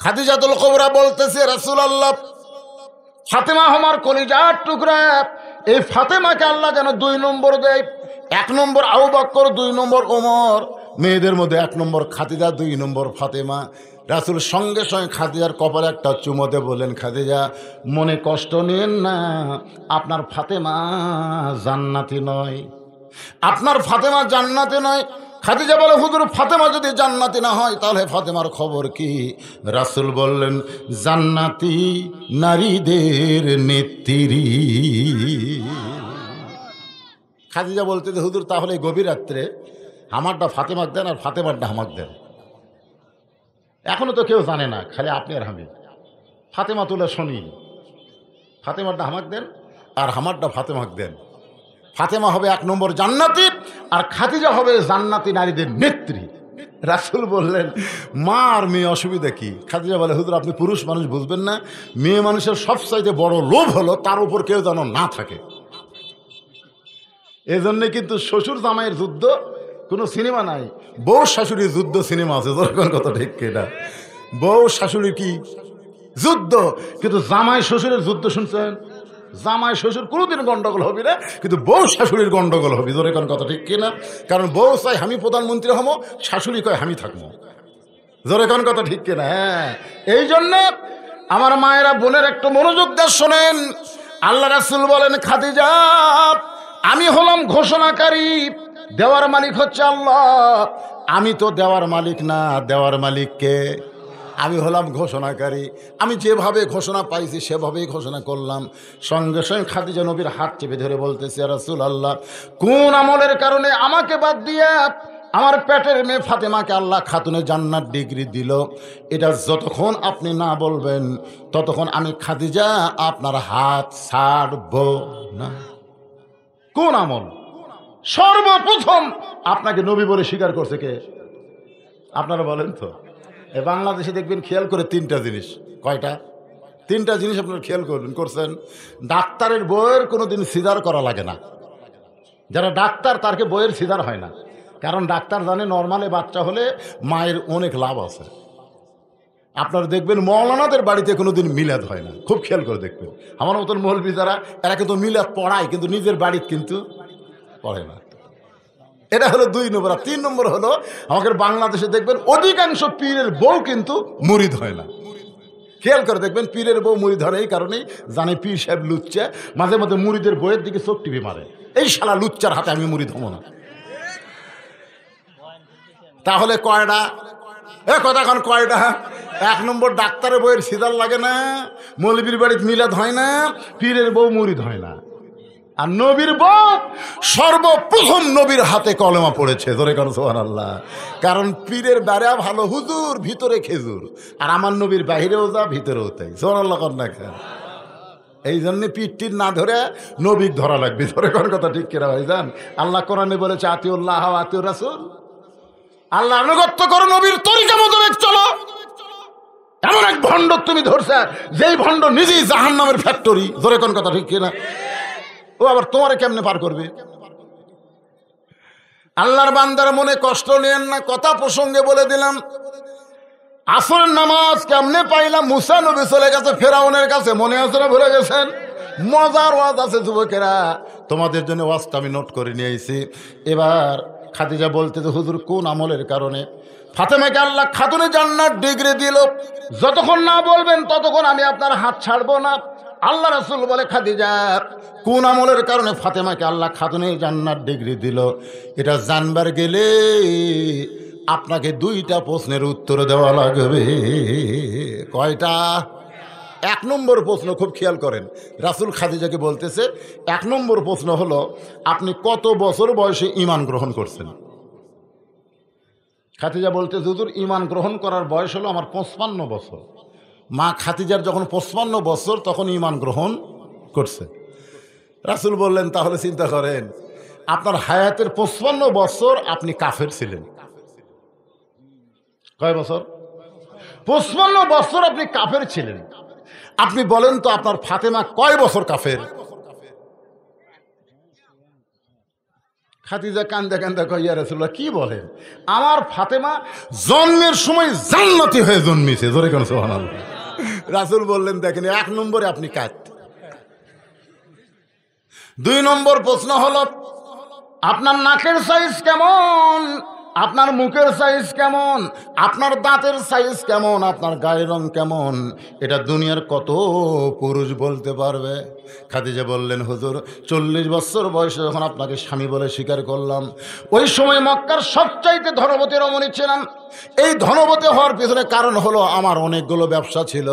খাদিজাতুল কুবরা বলতেছে, রাসূলুল্লাহ, ফাতেমা আমার কলিজার টুকরা, এই ফাতেমাকে আল্লাহ যেন 2 নম্বর দেয়। 1 নম্বর আবু বকর, 2 নম্বর ওমর, মেয়েদের মধ্যে 1 নম্বর খাদিজা, 2 নম্বর ফাতেমা। রাসূল সঙ্গে সঙ্গে খাদিজার কপালে একটা চুমো দিয়ে বললেন, খাদিজা মনে কষ্ট নিয়েন না, আপনার ফাতেমা জান্নাতি নয়, আপনার ফাতেমা জান্নাতি নয়। খাদিজা বলে, হুজুর ফাতেমা যদি জান্নাতি না হয় তাহলে ফাতেমার খবর কি? রাসূল বললেন, জান্নাতি নারীদের নেত্রী। খাদিজা বলতে যে, হুজুর তাহলে গভীর রাত্রে আমারটা ফাতেমাক দেন আর ফাতেমারটা আমাকে দেন। এখনো তো কেউ জানে না, খালি আপনি আর আমি। ফাতেমা তুলে শুনি, ফাতেমারটা আমাকে দেন আর আমারটা ফাতেমাক দেন। ফাতেমা হবে 1 নম্বর জান্নাতি, আর খাদিজা হবে জান্নাতি নারীদের নেত্রী। রাসূল বললেন, মা আর মেয়ে অসুবিধা কি? খাদিজা বলে, হুজুর আপনি পুরুষ মানুষ বুঝবেন না, মেয়ে মানুষের সবচাইতে বড় লোভ হলো তার উপর কেউ যেন না থাকে। এজন্য কিন্তু শ্বশুর জামাইয়ের যুদ্ধ কোনো সিনেমা নাই, বউ শাশুড়ির যুদ্ধ সিনেমা আছে। যখন কথা ঠিক কিনা? বউ শাশুড়ি কি যুদ্ধ, কিন্তু জামাই শ্বশুরের যুদ্ধ শুনছেন? জামাই শ্বশুর কোনোদিন গন্ডগোল হবে না, কিন্তু বউ শাশুড়ির গন্ডগোল হবে। ধরে কোন কথা ঠিক কিনা? কারণ বউ চাই আমি প্রধানমন্ত্রী হবো, শাশুড়ি কয় আমি থাকবো। ধরে কোন কথা ঠিক কিনা? হ্যাঁ, এই জন্য আমার মায়েরা, বোনের একটু মনোযোগ দিয়ে শোনেন। আল্লাহ রাসূল বলেন, খাদিজা আমি হলাম ঘোষণাকারী, দেওয়ার মালিক হচ্ছে আল্লাহ, আমি তো দেওয়ার মালিক না, দেওয়ার মালিক কে? আমি হলাম ঘোষণাকারী। আমি যেভাবে ঘোষণা পাইছি সেভাবেই ঘোষণা করলাম। সঙ্গে সঙ্গে খাদিজা নবীর হাত চেপে ধরে বলতেছে, রাসূলুল্লাহ কোন আমলের কারণে আমাকে বাদ দিয়ে আমার পেটের মেয়ে ফাতেমাকে আল্লাহ খাতুনে জান্নাত ডিগ্রি দিল, এটা যতক্ষণ আপনি না বলবেন ততক্ষণ আমি খাদিজা আপনার হাত ছাড়ব না। কোন আমল? সর্বপ্রথম আপনাকে নবী বলে স্বীকার করছে কে? আপনারা বলেন তো। এই বাংলাদেশে দেখবেন খেয়াল করে 3টা জিনিস। কয়টা? 3টা জিনিস আপনারা খেয়াল করছেন। ডাক্তারের বইয়ের কোনোদিন সিজার করা লাগে না। যারা ডাক্তার তারকে বইয়ের সিজার হয় না, কারণ ডাক্তার জানে নর্মালে বাচ্চা হলে মায়ের অনেক লাভ আছে। আপনারা দেখবেন মৌলানাদের বাড়িতে কোনোদিন মিলাদ হয় না, খুব খেয়াল করে দেখবেন। আমার মতন মৌলবি যারা, এরা কিন্তু মিলাদ পড়ায় কিন্তু নিজের বাড়িতে কিন্তু পড়ে না। এটা হলো 2 নম্বর। 3 নম্বর হলো আমাদের বাংলাদেশে দেখবেন অধিকাংশ পীরের বউ কিন্তু মুরিদ হয় না। খেয়াল করে দেখবেন পীরের বউ মুরিদ হয় এই কারণেই, জানে পীর সাহেব লুচ্চা, মাঝে মাঝে মুরিদের বইয়ের দিকে চোখ টিপে মারে, এই শালা লুচ্চার হাতে আমি মুরিদ হবো না। তাহলে কয়টা? কথা এখন কয়টা? 1 নম্বর ডাক্তারের বইয়ের সিজার লাগে না, মৌলবীর বাড়িতে মিলাদ হয় না, পীরের বউ মুরিদ হয় না। আর নবীর বউ সর্বপ্রথম নবীর হাতে কলেমা পড়েছে। ধরে কেন সুবহানাল্লাহ। কারণ পীরের বেড়া ভালো হুজুর, ভিতরে খেজুর, আর আমার নবীর বাহিরেও যা ভিতরেও তাই। সুবহানাল্লাহ কর না কেন? এই জন্য পীরটির না ধরে নবীর ধরা লাগবে। ধরে কোন কথা ঠিক কিনা ভাইজান? আল্লাহ কোরআনে বলেছে, আতিউল্লাহ ওয়া আতিউর রাসূল, আল্লাহর আনুগত্য করো, নবীর তরিকা মতো চলো। এমন এক ভণ্ড তুমি ধরছে, যেই ভণ্ড নিজেই জাহান্নামের ফ্যাক্টরি। ধরে কোন কথা ঠিক কিনা? ও আবার তোমারে কেমনে পার করবে? আল্লাহর বান্দার মনে কষ্ট নেন না। কথা প্রসঙ্গে বলে দিলাম, আসরের নামাজ কেমনে পাইলাম? মুসা নবী চলে গেছে ফেরাউনের কাছে, মনে আছে না? ভুলে গেছেন? মজার ওয়াজ আছে যুবকেরা, তোমাদের জন্য ওয়াজটা আমি নোট করে নিয়ে আইছি। এবার খাদিজা বলতে তো হুজুর কোন আমলের কারণে ফাতেমাকে আল্লাহ খাতুনে জান্নাত ডিগ্রি দিল? যতক্ষণ না বলবেন ততক্ষণ আমি আপনার হাত ছাড়বো না। আল্লাহ রাসূল বলে, খাদিজা কোন আমলের কারণে ফাতেমাকে আল্লাহ খাতুনে জান্নাত ডিগ্রি দিল? এটা জানবার গেলে আপনাকে 2টা প্রশ্নের উত্তর দেওয়া লাগবে। কয়টা? 1 নম্বর প্রশ্ন, খুব খেয়াল করেন, রাসূল খাদিজাকে বলতেছে 1 নম্বর প্রশ্ন হলো, আপনি কত বছর বয়সে ঈমান গ্রহণ করছেন? খাদিজা বলতে, হুজুর ঈমান গ্রহণ করার বয়স হলো আমার 55 বছর। মা খাদিজার যখন 55 বছর তখন ঈমান গ্রহণ করছে। রাসূল বললেন, তাহলে চিন্তা করেন, আপনার হায়াতের 55 বছর আপনি কাফের ছিলেন। কয় বছর? 55 বছর আপনি কাফের ছিলেন। আপনি বলেন তো আপনার ফাতেমা কয় বছর কাফের? খাদিজা কান্দা কান্দা কয়, ইয়া রাসূলুল্লাহ কি বলেন, আমার ফাতেমা জন্মের সময় জান্নাতি হয়ে জন্মেছে। জোরে কেন সুবহানাল্লাহ। রাসূল বললেন, দেখেন 1 নম্বরে আপনি কাত। 2 নম্বর প্রশ্ন হলো, আপনার নাকের সাইজ কেমন, আপনার মুখের সাইজ কেমন, আপনার দাঁতের সাইজ কেমন, আপনার গায়ের রং কেমন, এটা দুনিয়ার কত পুরুষ বলতে পারবে? খাদিজা বললেন, হুজুর 40 বছর বয়সে যখন আপনাকে স্বামী বলে স্বীকার করলাম, ওই সময় মক্কার সবচাইতে ধনবতী রমণী ছিলাম। এই ধনবতী হওয়ার পিছনে কারণ হলো আমার অনেকগুলো ব্যবসা ছিল।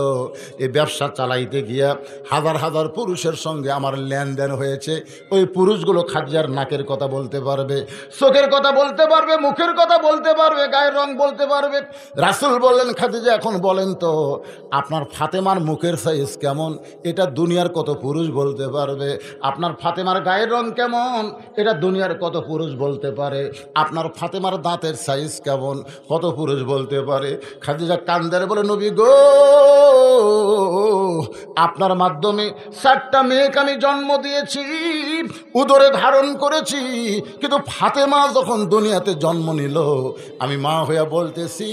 এই ব্যবসা চালাইতে গিয়া হাজার হাজার পুরুষের সঙ্গে আমার লেনদেন হয়েছে। ওই পুরুষগুলো খাদিজার নাকের কথা বলতে পারবে, চোখের কথা বলতে পারবে, মুখের কথা বলতে পারবে, গায়ের রং বলতে পারবে। রাসূল বললেন, খাদিজা এখন বলেন তো আপনার ফাতেমার মুখের সাইজ কেমন, এটা দুনিয়ার কত পুরুষ বলতে পারবে? আপনার ফাতেমার গায়ের রং কেমন, এটা দুনিয়ার কত পুরুষ বলতে পারে? আপনার ফাতেমার দাঁতের সাইজ কেমন, কত পুরুষ বলতে পারে? খাদিজা কান্দারে বলে, নবী গো, আপনার মাধ্যমে 4টা মেয়েকে আমি জন্ম দিয়েছি, উদরে ধারণ করেছি, কিন্তু ফাতেমা যখন দুনিয়াতে জন্ম নিল আমি মা হইয়া বলতেছি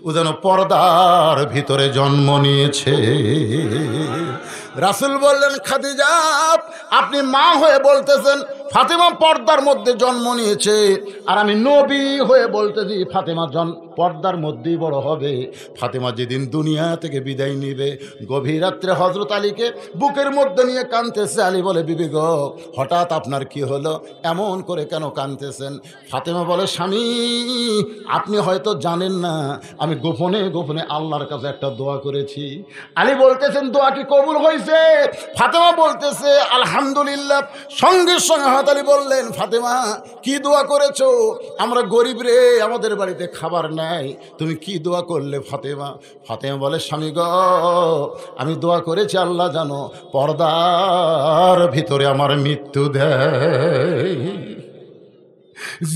ও যেন পর্দার ভিতরে জন্ম নিয়েছে। রাসূল বললেন, খাদিজা আপনি মা হয়ে বলতেছেন ফাতেমা পর্দার মধ্যে জন্ম নিয়েছে, আর আমি নবী হয়ে বলতেছি ফাতেমা পর্দার মধ্যেই বড় হবে। ফাতেমা যেদিন দুনিয়া থেকে বিদায় নিবে, গভীর রাত্রে হযরত আলীকে বুকের মধ্যে নিয়ে কাঁদতেছে। আলী বলে, বিবি গো, হঠাৎ আপনার কি হলো, এমন করে কেন কাঁদতেছেন? ফাতেমা বলে, স্বামী আপনি হয়তো জানেন না, আমি গোপনে গোপনে আল্লাহর কাছে একটা দোয়া করেছি। আলী বলতেছেন, দোয়া কি কবুল হয়েছে? ফাতেমা বলতেছে, আলহামদুলিল্লাহ। সঙ্গে সঙ্গে হযরত আলী বললেন, ফাতেমা কি দোয়া করেছো? আমরা গরিব রে, আমাদের বাড়িতে খাবার নাই, তুমি কি দোয়া করলে ফাতেমা? ফাতেমা বলে, স্বামী গো, আমি দোয়া করেছি আল্লাহ জানো পর্দার ভিতরে আমার মৃত্যু দেয়।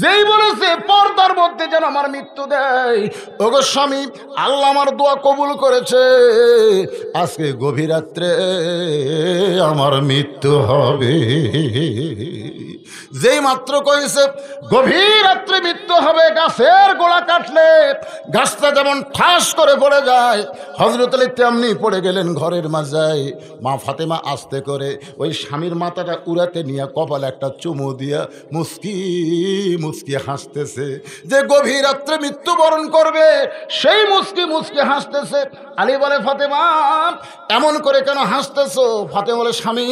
যেই বলেছে পর্দার মধ্যে যেন আমার মৃত্যু দেয়, ওগো স্বামী আল্লাহ আমার দোয়া কবুল করেছে, আজকে গভীর রাত্রে আমার মৃত্যু হবে। যেই মাত্র কইছে গভীর রাত্রে মৃত্যু হবে, গাছের গোড়া কাটলে গাছটা যেমন ঠাস করে পড়ে যায়, হযরত আলী তেমনি পড়ে গেলেন ঘরের মাঝায়। মা ফাতেমা আস্তে করে ওই স্বামীর মাথাটা উড়াতে নিয়ে কপালে একটা চুমু দিয়া মুস্কি মুস্কি হাসতেছে। যে গভীর রাত্রে মৃত্যুবরণ করবে সেই মুস্কি মুস্কি হাসতেছে। আলী বলে, ফাতেমা এমন করে কেন হাসতেছো? ফাতেমা বলে, স্বামী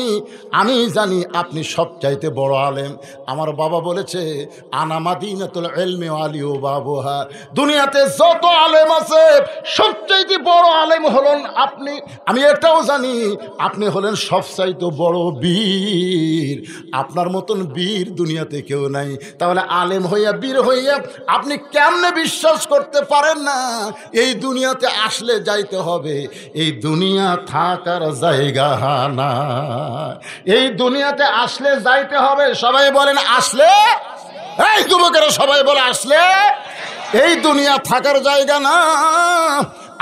আমি জানি আপনি সবচাইতে বড় আলেম। আমার বাবা বলেছে, আনা মাদিনাতুল ইলমি ওয়া আলী বাবুহা, দুনিয়াতে যত আলেম আছে সবচাইতে বড় আলেম হলেন আপনি। আমি এটাও জানি আপনি হলেন সবচাইতে বড় বীর, আপনার মতন বীর দুনিয়াতে কেউ নাই। তাহলে আলেম হইয়া বীর হইয়া আপনি কেমনে বিশ্বাস করতে পারেন না এই দুনিয়াতে আসলে যাইতে হবে? এই দুনিয়া থাকার জায়গা না, এই দুনিয়াতে আসলে যাইতে হবে। সবাই বলেন আসলে, এই যুবকেরা সবাই বলে আসলে। এই দুনিয়া থাকার জায়গা না।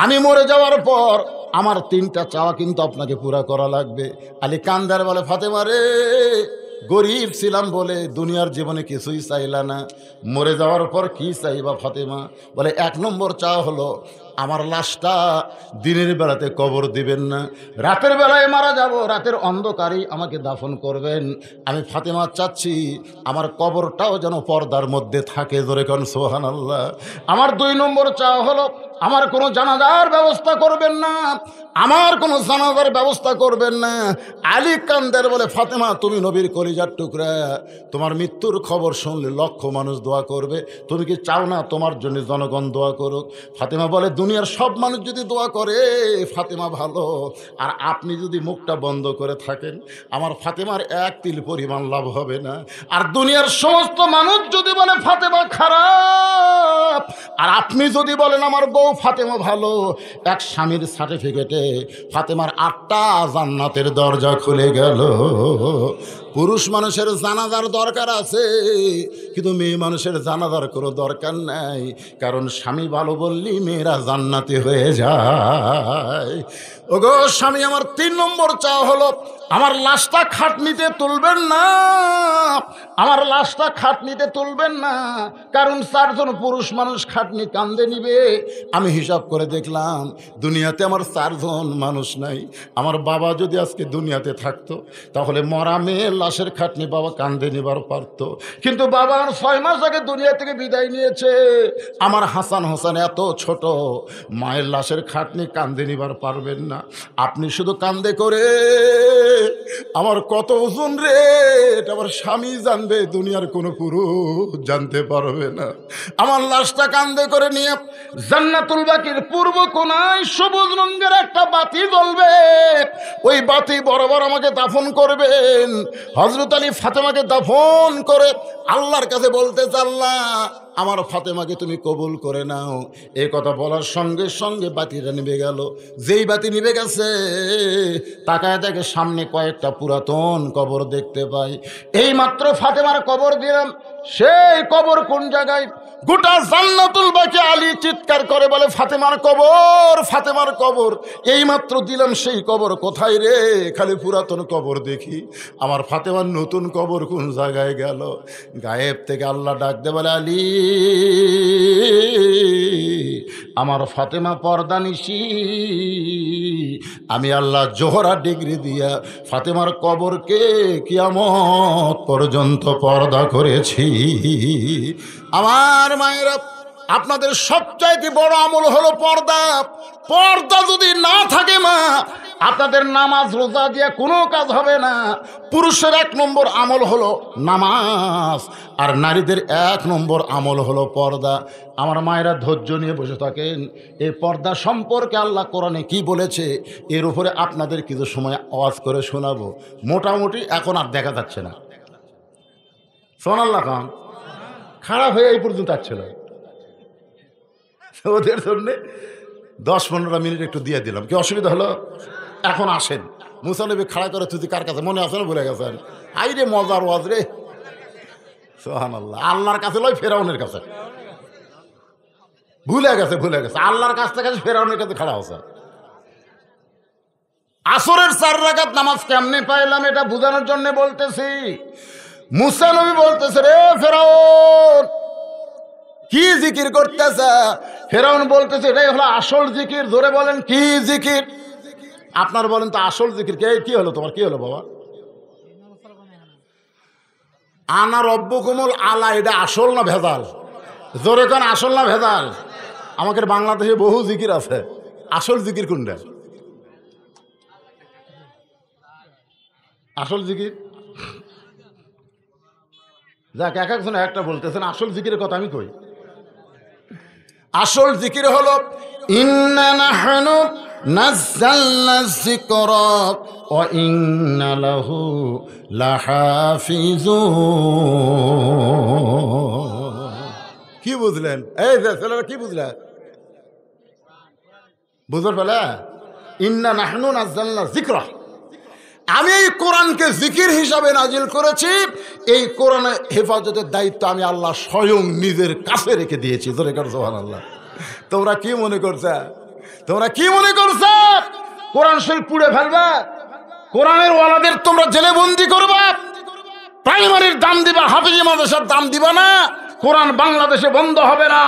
আমি মরে যাওয়ার পর আমার 3টা চাওয়া কিন্তু আপনাকে পুরা করা লাগবে। আলী কান্দার বলে, ফাতেমা রে, গরিব ছিলাম বলে দুনিয়ার জীবনে কিছুই চাইলা না, মরে যাওয়ার পর কি চাইবা ফাতেমা? বলে, 1 নম্বর চাওয়া হলো আমার লাশটা দিনের বেলাতে কবর দিবেন না, রাতের বেলায় মারা যাব, রাতের অন্ধকারেই আমাকে দাফন করবেন। আমি ফাতেমা চাচ্ছি আমার কবরটাও যেন পর্দার মধ্যে থাকে। জোরে কোন সুবহানাল্লাহ। আমার 2 নম্বর চাওয়া হলো আমার কোনো জানাজার ব্যবস্থা করবেন না, আমার কোনো জানাজার ব্যবস্থা করবেন না। আলী কান্দের বলে, ফাতেমা তুমি নবীর কলিজার টুকরা, তোমার মৃত্যুর খবর শুনলে লক্ষ মানুষ দোয়া করবে, তুমি কি চাও না তোমার জন্য জনগণ দোয়া করুক? ফাতেমা বলে, দুনিয়ার সব মানুষ যদি দোয়া করে ফাতেমা ভালো, আর আপনি যদি মুখটা বন্ধ করে থাকেন আমার ফাতেমার 1 তিল পরিমাণ লাভ হবে না। আর দুনিয়ার সমস্ত মানুষ যদি বলে ফাতেমা খারাপ, আর আপনি যদি বলেন আমার বউ ফাতেমা ভালো, এক স্বামীর সার্টিফিকেটে ফাতেমার 8টা জান্নাতের দরজা খুলে গেল। পুরুষ মানুষের জানাজার দরকার আছে, কিন্তু মেয়ে মানুষের জানাজার কোনো দরকার নাই, কারণ স্বামী ভালো বললি মেয়েরা জান্নাতি হয়ে যায়। ওগো স্বামী, আমার 3 নম্বর চাওয়া হলো আমার লাশটা খাটনিতে তুলবেন না, আমার লাশটা খাটনিতে তুলবেন না, কারণ 4 জন পুরুষ মানুষ খাটনি কান্দে নিবে। আমি হিসাব করে দেখলাম দুনিয়াতে আমার 4 জন মানুষ নাই। আমার বাবা যদি আজকে দুনিয়াতে থাকতো তাহলে মরা মেয়ের লাশের খাটনি বাবা কান্দে নিবার পারতো, কিন্তু বাবা 6 মাস আগে দুনিয়া থেকে বিদায় নিয়েছে। আমার হাসান হোসেন এত ছোট, মায়ের লাশের খাটনি কান্দে নিবার পারবেন না। আপনি শুধু কান্দে করে আমার কত ওজন রে, এটা আমার স্বামী জানবে, দুনিয়ার কোনো পুরুষ জানতে পারবে না। আমার লাশটা কান্দে করে নিয়ে জান্নাতুল বাকির পূর্ব কোণায় সবুজ রঙের একটা বাতি জ্বলবে, ওই বাতি বরাবর আমাকে দাফন করবেন। হযরত আলী ফাতেমাকে দাফন করে আল্লাহর কাছে বলতে, আল্লাহ আমার ফাতেমাকে তুমি কবুল করে নাও। এই কথা বলার সঙ্গে সঙ্গে বাতিটা নিভে গেল। যেই বাতি নিভে গেছে তাকায় দেখে সামনে কয়েকটা পুরাতন কবর দেখতে পাই। এই মাত্র ফাতেমার কবর দিলাম, সেই কবর কোন জায়গায়? গোটা জান্নাতুল বাকি আলী চিৎকার করে বলে, ফাতেমার কবর, ফাতেমার কবর। এই মাত্র দিলাম, সেই কবর কোথায় রে? খালি পুরাতন কবর দেখি। আমার ফাতেমার নতুন কবর কোন জায়গায় গেল? গায়েব থেকে আল্লাহ ডাক দে বলে, আলী আমার ফাতেমা পর্দা নিশি, আমি আল্লাহ জোহরা ডিগ্রি দিয়া ফাতেমার কবরকে কিয়ামত পর্যন্ত পর্দা করেছি। আমার মায়েরা, আপনাদের সবচাইতে বড় আমল হলো পর্দা। পর্দা যদি না থাকে মা, আপনাদের নামাজ রোজা দিয়ে কোনো কাজ হবে না। পুরুষের 1 নম্বর আমল হলো নামাজ, আর নারীদের 1 নম্বর আমল হলো পর্দা। আমার মায়েরা ধৈর্য নিয়ে বসে থাকেন। এই পর্দা সম্পর্কে আল্লাহ কোরআনে কি বলেছে এর উপরে আপনাদের কিছু সময় আওয়াজ করে শোনাবো। মোটামুটি এখন আর দেখা যাচ্ছে না। সুবহানাল্লাহ খান খারাপ হয়ে এই পর্যন্ত আসছিল, ওদের জন্যে 10-15 মিনিট একটু দিয়ে দিলাম। কি অসুবিধা হলো? এখন আসেন। মুসা নবী খাড়া করে তুই কার কাছে? মনে আছে না? ভুলে গেছেন? আই রে মজার ওয়াজ রে। সুবহানাল্লাহ। আল্লাহর কাছে লয়, ফেরাউনের কাছে। ভুলে গেছে, ভুলে গেছে। আল্লাহর কাছ থেকে ফেরাউনের কাছে খাড়া হচ্ছে। আসরের 4 রাকাত নামাজ কেমনে পাইলাম এটা বোঝানোর জন্য বলতেছি। মুসা নবী বলতেছে, রে ফেরাউন কি জিকির করতেছে? ফেরাউন বলতেছে, এটাই হলো আসল জিকির। জোরে বলেন, কি জিকির? আপনার বলেন তো আসল জিকির কি হলো? তোমার কি হলো বাবা? আনা রব্বুকুমুল আলা, এটা আসল না ভেজাল? জোরে কোন, আসল না ভেজাল? আমাদের বাংলাদেশে বহু জিকির আছে, আসল জিকির কোনটা? আসল জিকির যাক, এক একজন একটা বলতেছেন। আসল জিকিরের কথা আমি কই। আসল জিকির হলো ইন্না নাহনু নাযালনা যিকরা ওয়া ইন্না লাহু লাহাফিজুন। কি বুঝলেন? এই যে ছেলেরা কি বুঝলেন? বুঝতে পারলে? ইন্না নাহনু নাযালনা যিকরা, আমি এই কোরআনকে জিকির হিসাবে নাজিল করেছি। এই কোরআনের হেফাজতের দায়িত্ব আমি আল্লাহ স্বয়ং নিজের কাছে রেখে দিয়েছি। ধরে কর সুবহানাল্লাহ। তোমরা কি মনে করছো? তোমরা কি মনে করছো কোরআন শরীফ পুড়ে ফেলবা? কোরআনের ওয়ালাদের তোমরা জেলে বন্দি করবা? প্রাইমারির দাম দিবা, হাফিজি মাদ্রাসার দাম দিবা না, কোরআন বাংলাদেশে বন্ধ হবে না।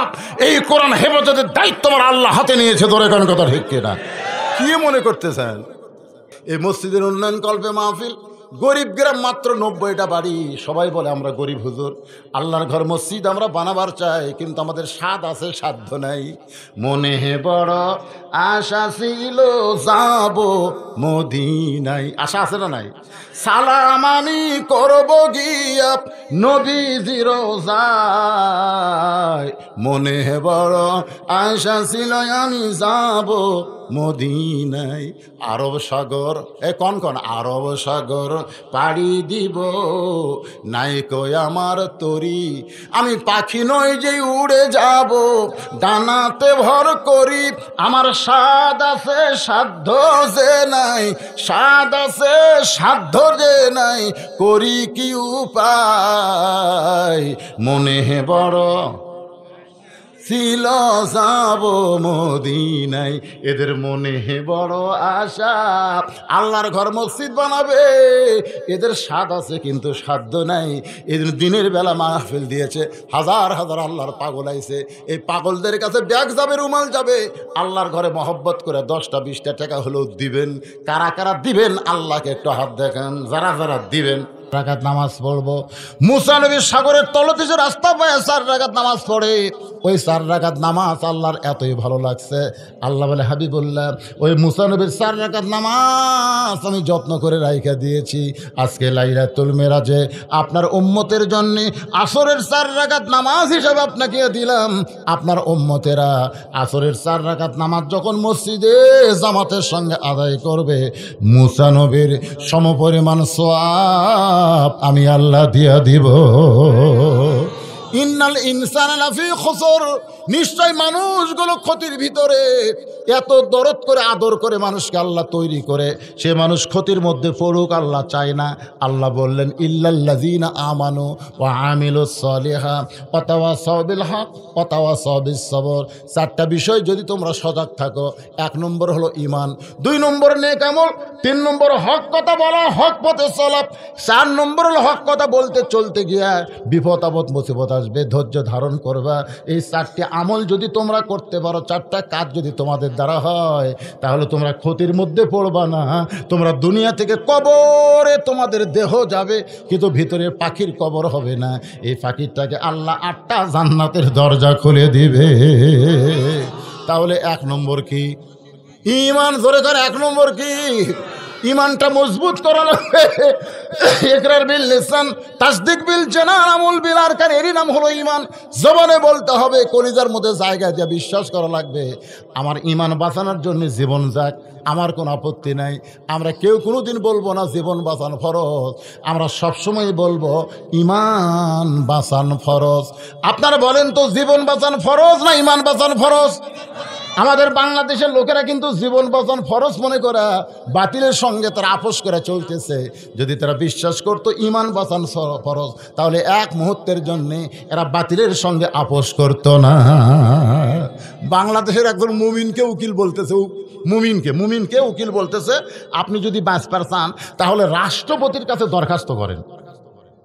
এই কোরআন হেফাজতের দায়িত্ব আমার আল্লাহ হাতে নিয়েছে। ধরে কোন কথা ঠিক কিনা? কি মনে করতেছেন? এই মসজিদের উন্নয়ন কল্পে মাহফিল, গরিব গ্রাম মাত্র 90টা বাড়ি, সবাই বলে আমরা গরিব হুজুর, আল্লাহর ঘর মসজিদ আমরা বানাবার চাই, কিন্তু আমাদের স্বাদ আছে, সাধ্য নাই। মনে বড় আশা ছিল যাব মদিনায়, আশা আছে না নাই? সালাম আমি করব গিয়া নবীজির রোজায়, মনে বড় আশা ছিল আমি যাব মদিনায়। আরব সাগর, কন কন আরব সাগর পাড়ি দিব, নাই কই আমার তরি, আমি পাখি নই যে উড়ে যাব, ডানাতে ভর করি, আমার স্বাদ আছে সাধ্য যে নাই, স্বাদ আছে সাধ্য যে নাই, করি কি উপায়, মনে বড় ছিল যাব মদিনায়। এদের মনে বড় আশা, আল্লাহর ঘর মসজিদ বানাবে, এদের স্বাদ আছে কিন্তু সাধ্য নাই। এদের দিনের বেলা মাহফিল দিয়েছে, হাজার হাজার আল্লাহর পাগল আইছে, এই পাগলদের কাছে ব্যাগ যাবে, রুমাল যাবে, আল্লাহর ঘরে মহব্বত করে 10টা 20টা টাকা হলেও দিবেন। কারা কারা দিবেন আল্লাহকে একটু হাত দেখান, যারা যারা দিবেন। রাকাত নামাজ পড়বো, মুসা নবীর সাগরের তলতে যে রাস্তা পায় 4 রাকাত নামাজ পড়ে, ওই 4 রাকাত নামাজ আল্লাহর এতই ভালো লাগছে, আল্লাহ বলে হাবিবুল্লাহ ওই মুসা নবীর 4 রাকাত নামাজ আমি যত্ন করে রাইখা দিয়েছি, আজকে লাইলাতুল মেরাজে আপনার উম্মতের জন্য আসরের 4 রাকাত নামাজ হিসাবে আপনাকে দিলাম। আপনার উম্মতেরা আসরের 4 রাকাত নামাজ যখন মসজিদে জামাতের সঙ্গে আদায় করবে, মুসা নবীর সমপরিমাণ সওয়াব আমি আল্লাহ দিয়া দিব। ইন্নাল ইনসানা লাফি খুসর, নিশ্চয় মানুষগুলো ক্ষতির ভিতরে। এত দরদ করে আদর করে মানুষকে আল্লাহ তৈরি করে, সে মানুষ ক্ষতির মধ্যে পড়ুক আল্লাহ চায় না। আল্লাহ বললেন ইল্লাল্লাযীনা আমানু ওয়া আমিলুস সলিহাত ওয়া তাওয়াসাউ বিল হক ওয়া তাওয়াসাউ বিস সবর। 4টা বিষয় যদি তোমরা সজাগ থাকো, 1 নম্বর হলো ঈমান, 2 নম্বর নেক আমল, 3 নম্বর হক কথা বলা, হক পথে চলা, 4 নম্বর হলো হক কথা বলতে চলতে গিয়া বিপদ আপদ মুসিবত আসবে, ধৈর্য ধারণ করবা। এই 4টি আমল যদি তোমরা করতে পারো, 4টা কাজ যদি তোমাদের দ্বারা হয়, তাহলে তোমরা ক্ষতির মধ্যে পড়বা না। তোমরা দুনিয়া থেকে কবরে তোমাদের দেহ যাবে, কিন্তু ভিতরে পাখির কবর হবে না। এই পাখিটাকে আল্লাহ 8টা জান্নাতের দরজা খুলে দিবে। তাহলে 1 নম্বর কি? ঈমান। জোরে করে 1 নম্বর কি? ঈমানটা মজবুত করা লাগবে। ইকরার বিল লিসান, তাসদিক বিল জানান, আমল বিল আরকান, এরই নাম হলো ঈমান। জবানে বলতে হবে, কলিজার মধ্যে জায়গা দিয়ে বিশ্বাস করা লাগবে। আমার ঈমান বাঁচানোর জন্য জীবন যাক, আমার কোনো আপত্তি নাই। আমরা কেউ কোনোদিন বলবো না জীবন বাঁচানো ফরজ, আমরা সবসময় বলবো ঈমান বাঁচানো ফরজ। আপনারা বলেন তো, জীবন বাঁচানো ফরজ না ঈমান বাঁচানো ফরজ? আমাদের বাংলাদেশের লোকেরা কিন্তু জীবন বাঁচান ফরজ মনে করা বাতিলের সঙ্গে তারা আপোষ করে চলতেছে। যদি তারা বিশ্বাস করতো ঈমান বাঁচান ফরজ, তাহলে 1 মুহূর্তের জন্যে এরা বাতিলের সঙ্গে আপোষ করতো না। বাংলাদেশের একজন মুমিনকে উকিল বলতেছে, মুমিনকে উকিল বলতেছে, আপনি যদি বাঁচবার চান তাহলে রাষ্ট্রপতির কাছে দরখাস্ত করেন।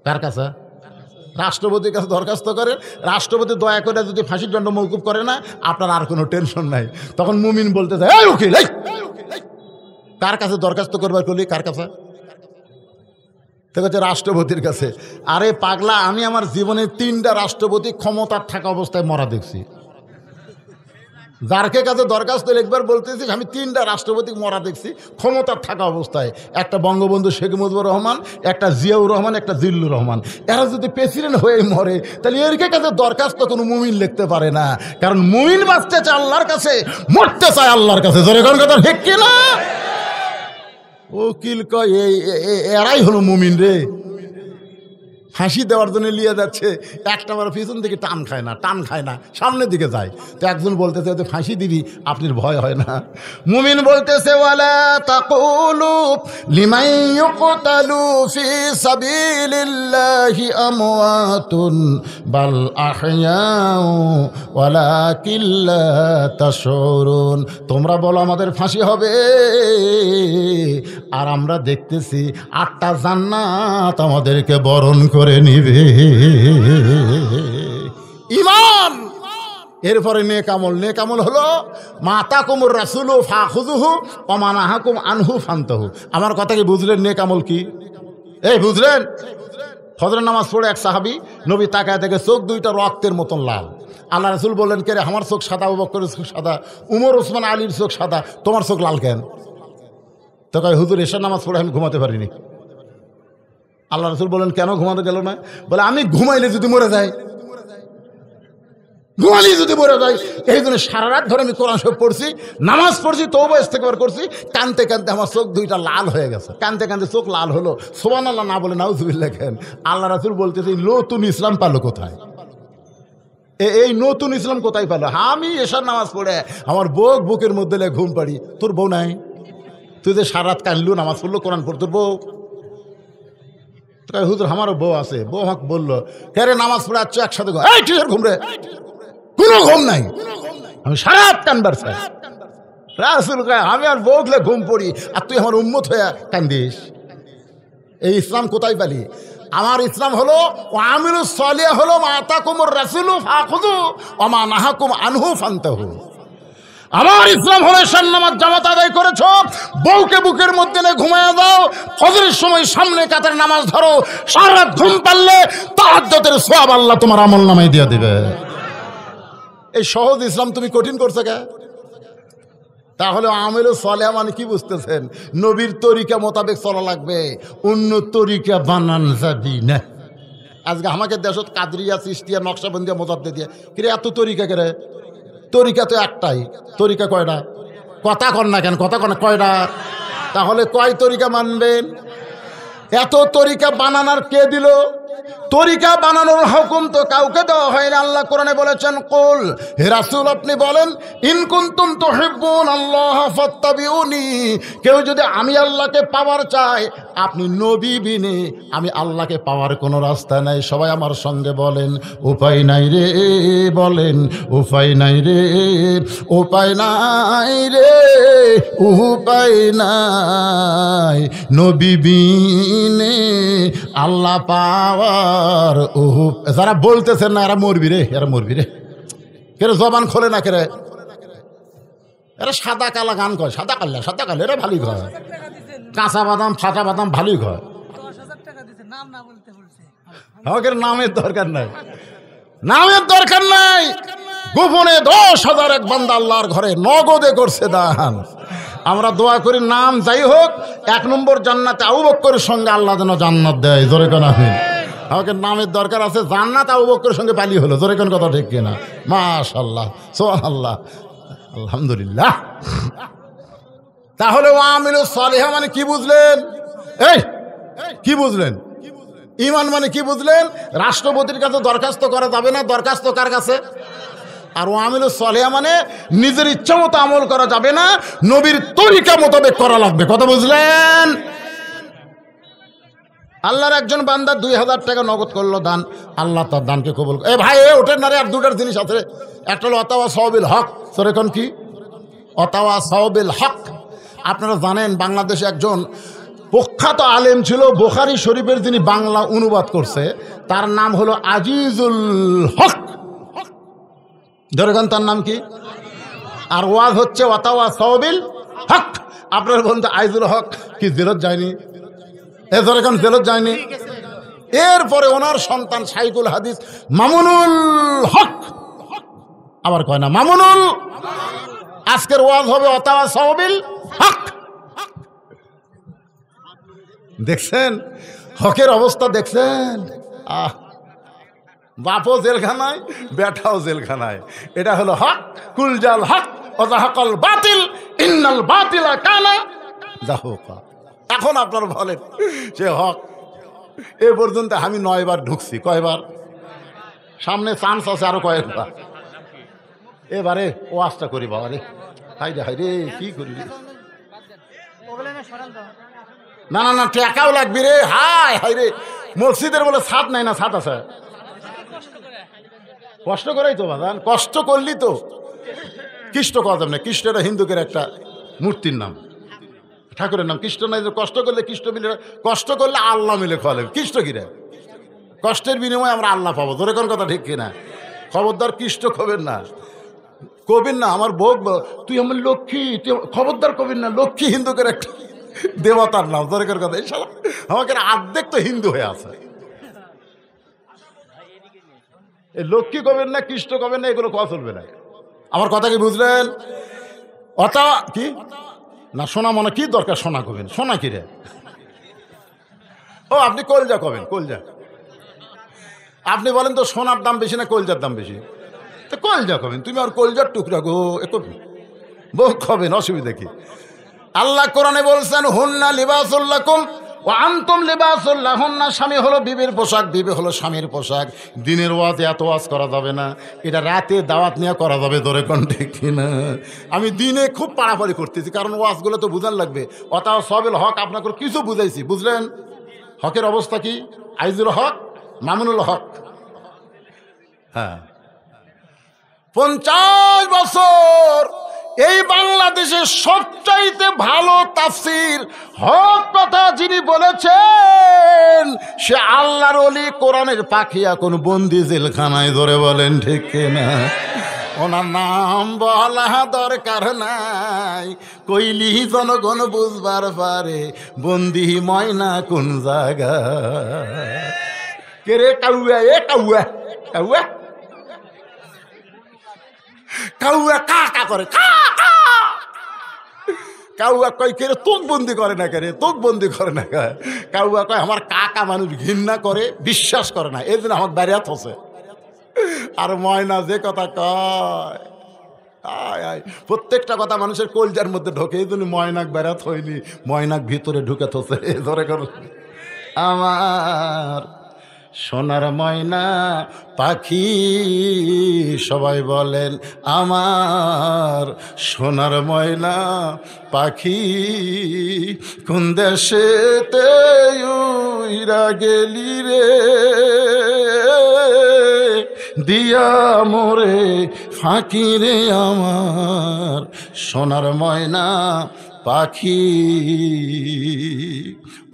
কার কাছে? রাষ্ট্রপতির কাছে দরখাস্ত করেন। রাষ্ট্রপতি দয়া করে যদি ফাঁসির দণ্ড মওকুফ করে না, আপনার আর কোনো টেনশন নাই। তখন মুমিন বলতে চায়, এই উকিল, কার কাছে দরখাস্ত করবার করলি? কার কাছে? হচ্ছে রাষ্ট্রপতির কাছে। আরে পাগলা, আমি আমার জীবনে 3টা রাষ্ট্রপতি ক্ষমতার থাকা অবস্থায় মরা দেখছি। যারকে কাছে দরখাস্ত লিখবার বলতেছিস, আমি 3টা রাষ্ট্রপতি মরা দেখছি ক্ষমতার থাকা অবস্থায়। একটা বঙ্গবন্ধু শেখ মুজিবুর রহমান, একটা জিয়াউর রহমান, একটা জিল্লুর রহমান। এরা যদি প্রেসিডেন্ট হয়ে মরে, তাহলে এর কাছে দরখাস্ত কোনো মুমিন লিখতে পারে না, কারণ মুমিন বাঁচতে চায় আল্লাহর কাছে, মরতে চায় আল্লাহর কাছে। জোরে কোন কথা ঠিক কিনা? উকিল কয় এরাই হলো মুমিন রে। ফাঁসি দেওয়ার জন্য নিয়ে যাচ্ছে, একটা বার পিছন দিকে টান খায় না, সামনের দিকে যায়। তো একজন বলতেছে তো ফাঁসি দিবি, আপনার ভয় হয় না? মুমিন বলতেছে ওয়ালা তাকুলু লিমান ইউকতালু ফি সাবিলিল্লাহি আমওয়াতুন বাল আহইয়াউ ওয়ালাকিন লা তাশউরুন। তোমরা বলো আমাদের ফাঁসি হবে, আর আমরা দেখতেছি 8টা জান্নাত আমাদেরকে বরণ করে নিবে। ঈমান। এরপরে নেক আমল হলো মাতাকুমুর রাসূলু ফাখুযুহু ওয়া মা নাহাকুম আনহু ফান্তাহু। আমার কথা কি বুঝলেন? নেক আমল কি এই বুঝলেন? ফজরের নামাজ পড়ে এক সাহাবী নবী তাকায় থেকে চোখ দুইটা রক্তের মতন লাল। আল্লাহ রাসূল বললেন, কে রে, আমার চোখ সাদা, আবু বকরের চোখ সাদা, উমর ওসমান আলীর চোখ সাদা, তোমার চোখ লাল কেন? তো কয়, হুজুর এশার নামাজ পড়ে আমি ঘুমাতে পারিনি। আল্লাহ রাসূল বলেন, কেন ঘুমাতে গেল না? বলে, আমি ঘুমাইলে যদি মরে যাই, এই জন্য সারা রাত ধরে আমি কোরআন শরীফ পড়ছি, নামাজ পড়ছি, তওবা ইস্তেগফার করছি, কানতে কানতে আমার চোখ দুইটা লাল হয়ে গেছে। কানতে কানতে চোখ লাল হলো, সুবহানাল্লাহ না বলে নাউজুবিল্লাহ কেন? আল্লাহ রাসূল বলতেছে, নতুন ইসলাম পালো কোথায়? এই নতুন ইসলাম কোথায় পেলো? আমি এশার নামাজ পড়ে আমার বুকের মধ্যে ঘুম পাড়ি, তোর বউ নাই? তুই যে সারা রাত কানলু, নামাজ পড়লো, কোরআন পড়, তোর বউ? হুজুর আমারও বউ আছে। বউ আমাকে বললো, কে রে, নামাজ পড়ে আসছো একসাথে ঘুম রে? কোনো ঘুম নাই, আমি সারা রাত কানবার চাই। রাসূল কয়, আমি আর বউকে ঘুম পড়ি, আর তুই আমার উম্মত হয়ে কান্দিস? এই ইসলাম কোথায় পালি? আমার ইসলাম হলো আমিলুস সালিহ, হলো মাতাকুমুর রাসূলু ফাখুযু ওয়া মা নাহাকুম আনহু ফান্তাহু। আমার ইসলাম হলো এশার নামাজ জামাত আদায় করেছো, বউকে বুকের মধ্যে নিয়ে ঘুমায় দাও, ফজরের সময় সামনে কাতারে নামাজ ধরো, সারা রাত ঘুম পারলে তাহাজ্জুদের সওয়াব আল্লাহ তোমার আমলনামায় দিয়ে দিবে। এই সহজ ইসলাম তুমি কঠিন করছো কে? তাহলে আমিলুস সালিহ মানে কি বুঝতেছেন? নবীর তরিকা মোতাবেক চলা লাগবে, অন্য তরিকা বানান যাবি না। আজকে আমাকে দেশত কাদরিয়া, চিশতিয়া, নকশবন্দিয়া, মোজাদ্দেদিয়া, কিরে এত তরিকা কেরে? তরিকা তো একটাই। তরিকা কয়টা? কথা কন না কেন? কথা কন কয়টা? তাহলে কয় তরিকা মানবেন? এত তরিকা বানানোর কে দিল? তরিকা বানানোর হুকুম তো কাউকে দেওয়া হয় না। আল্লাহ কোরআনে বলেছেন, কুল, হে রাসূল আপনি বলেন, ইন কুনতুম তুহিব্বুনাল্লাহ ফাত্তাবিউনি, কেউ যদি আমি আল্লাহকে পাওয়ার চায়, আপনি নবী বিনে আমি আল্লাহকে পাওয়ার কোনো রাস্তা নাই। সবাই আমার সঙ্গে বলেন, উপায় নাই রে, বলেন উপায় নাই রে, উপায় নাই রে, উপায় নাই, নবী বিনে আল্লাহ পাওয়ার। যারা বলতেছেন না, এরা মরবি রে, এরা মরবি রে। কেরে জবান খোলে না কেরে? এরা সাদা কালা গান কয়, সাদা কালে এরা ভালোই কয়, কাঁচা বাদাম ফাটা বাদাম ভালোই কয়। আমাকে নামের দরকার নাই, নামের দরকার নাই। গোপনে 10,000 এক বান্দা আল্লাহর ঘরে নগদে করছে দান। আমরা দোয়া করি, নাম যাই হোক, 1 নম্বর জান্নাতে আবু বকরের সঙ্গে আল্লাহ যেন জান্নাত দেয়। জোরে কোন আমিন। আমাকে নামের দরকার আছে, জান্নাত আবু বকরের সঙ্গে পালি হলো। জোরে কোন কথা ঠিক কিনা? মাশাআল্লাহ, সুবহানাল্লাহ, আলহামদুলিল্লাহ। তাহলে আমিলুস সালিহ মানে কি বুঝলেন? এই কি বুঝলেন? ঈমান মানে কি বুঝলেন? রাষ্ট্রপতির কাছে দরখাস্ত করা যাবে না, দরখাস্ত কার কাছে? আর আমিলুস সালিহ মানে নিজের ইচ্ছা মতো আমল করা যাবে না, নবীর তরিকা মোতাবেক করা লাগবে। কথা বুঝলেন? আল্লাহর একজন বান্দা 2000 টাকা নগদ করলো দান, আল্লাহ তার দানকে কবুল। এ ভাই, ওঠেন না রে, আর দুটার জিনিস আছে। একটা হলো অতাওয়া সাওবিল হক। সরে কোন কি? অতাওয়া সাওবিল হক। আপনারা জানেন, বাংলাদেশে একজন প্রখ্যাত আলেম ছিল, বুখারী শরীফের যিনি বাংলা অনুবাদ করছে, তার নাম হলো আজিজুল হক। ধরেন তার নাম কি? আর ওয়াজ হচ্ছে ওয়াতাওয়া সাওবিল হক। আপনার বন্ধু আইজুল হক কি জেলত যায়নি? এ ধরেন জেলত যায়নি। এরপরে ওনার সন্তান শাইখুল হাদিস মামুনুল হক, আবার কয় না মামুনুল। আজকের ওয়াজ হবে ওয়াতাওয়া সাওবিল হক। দেখছেন হকের অবস্থা? দেখছেন? বাপও জেলখানায়, বেটাও জেলখানায়। এটা হলো হক। কুলজাল হক ওয়াজাহাকাল বাতিল ইন্নাল বাতিলা কানা যাহুকা। এখন আপনারা বলেন, সে হক এ পর্যন্ত আমি 9 বার ঢুকছি। কয়বার? সামনে চান্স আছে আরো কয়েকবার। এবারে ওয়াজটা করি বাবা রে, হাই রে হাই রে, কি করি রে? না না না, টাকাও লাগবে রে। হাই হাই রে, মসজিদের বলে ছাদ নাই না? ছাদ আছে। কষ্ট করাই তো বাদান, কষ্ট করলি তো। কৃষ্ণ কথা না, কৃষ্ণটা হিন্দুকের একটা মূর্তির নাম, ঠাকুরের নাম কৃষ্ণ নাই। কষ্ট করলে কৃষ্ণ মিলে, কষ্ট করলে আল্লাহ মিলে খাওয়ালে। কৃষ্ণ কিরে? কষ্টের বিনিময়ে আমরা আল্লাহ পাবো। ধরে কোন কথা ঠিক কিনা? খবরদার কৃষ্ণ কবেন না, কবির না। আমার বউ তুই আমার লক্ষ্মী, তুই খবরদার কবির না। লক্ষ্মী হিন্দুকের একটা দেবতার নাম। ধরে কোন কথা? এই শালা আমাকে অর্ধেক তো হিন্দু হয়ে আছে। এই লক্ষ্মী কবেন না, কৃষ্ণ কবেন না, এগুলো কথা চলবে না। আমার কথা কি বুঝলেন? অতা কি না সোনা মনে কি দরকার? সোনা কবেন, সোনা কি রে? ও আপনি কলজা কবেন, কলজা। আপনি বলেন তো সোনার দাম বেশি না কলজার দাম বেশি? তো কলজা কবেন। তুমি আর কলজার টুকরা গো বউ কবেন, অসুবিধা কি? আল্লাহ কোরআনে বলছেন হুন্না লিবাসুল লাকুম ওয়া আনতুম লিবাসুল লাহুন্না। স্বামী হলো বিবির পোশাক, বিবি হলো স্বামীর পোশাক। দিনের ওয়াজে এত ওয়াজ করা যাবে না, এটা রাতে দাওয়াত নিয়ে করা যাবে। ধরে কোন ঠিক কিনা? আমি দিনে খুব পাড়াপাড়ি করতেছি, কারণ ওয়াজগুলো তো বুঝান লাগবে। অতাও সবেল হক আপনাকে কিছু বুঝাইছি, বুঝলেন? হকের অবস্থা কি? আইজুল হক, মামুনুল হক। হ্যাঁ, 50 বছর এই বাংলাদেশের সবচাইতে ভালো তাফসীর হক কথা যিনি বলেছেন সে আল্লাহর ওলি, কোরআনের পাখি, এখন বন্দি জেলখানায়। ধরে বলেন ঠিক কিনা? ওনার নাম বলা দরকার নাই, কইলি জনগণ বুঝবার পারে বন্দি ময়না কোন জায়গা। কে রে কাউয়া? এ কাউয়া, কাউয়া কাউয়া কা কা করে, কাউয়া কয় কে রে? তোক বন্দি করে না কে রে? তোক বন্দি করে না। কাউয়া কয় আমার কাকা মানুষ ঘৃণা করে, বিশ্বাস করে না, এই জন্য আমার বাইরে হচ্ছে। আর ময়না যে কথা কয়, আয় আয়, প্রত্যেকটা কথা মানুষের কলজার মধ্যে ঢোকে। এই জন্য ময়নাক বেড়াত হয়নি, ময়নাক ভিতরে ঢুকে থসে। ধরে কর আমার সোনার ময়না পাখি, সবাই বলেন আমার সোনার ময়না পাখি, কোন দেশেতে উইরা গেলি রে, দিয়া মোরে ফাঁকি রে আমার সোনার ময়না পাখি।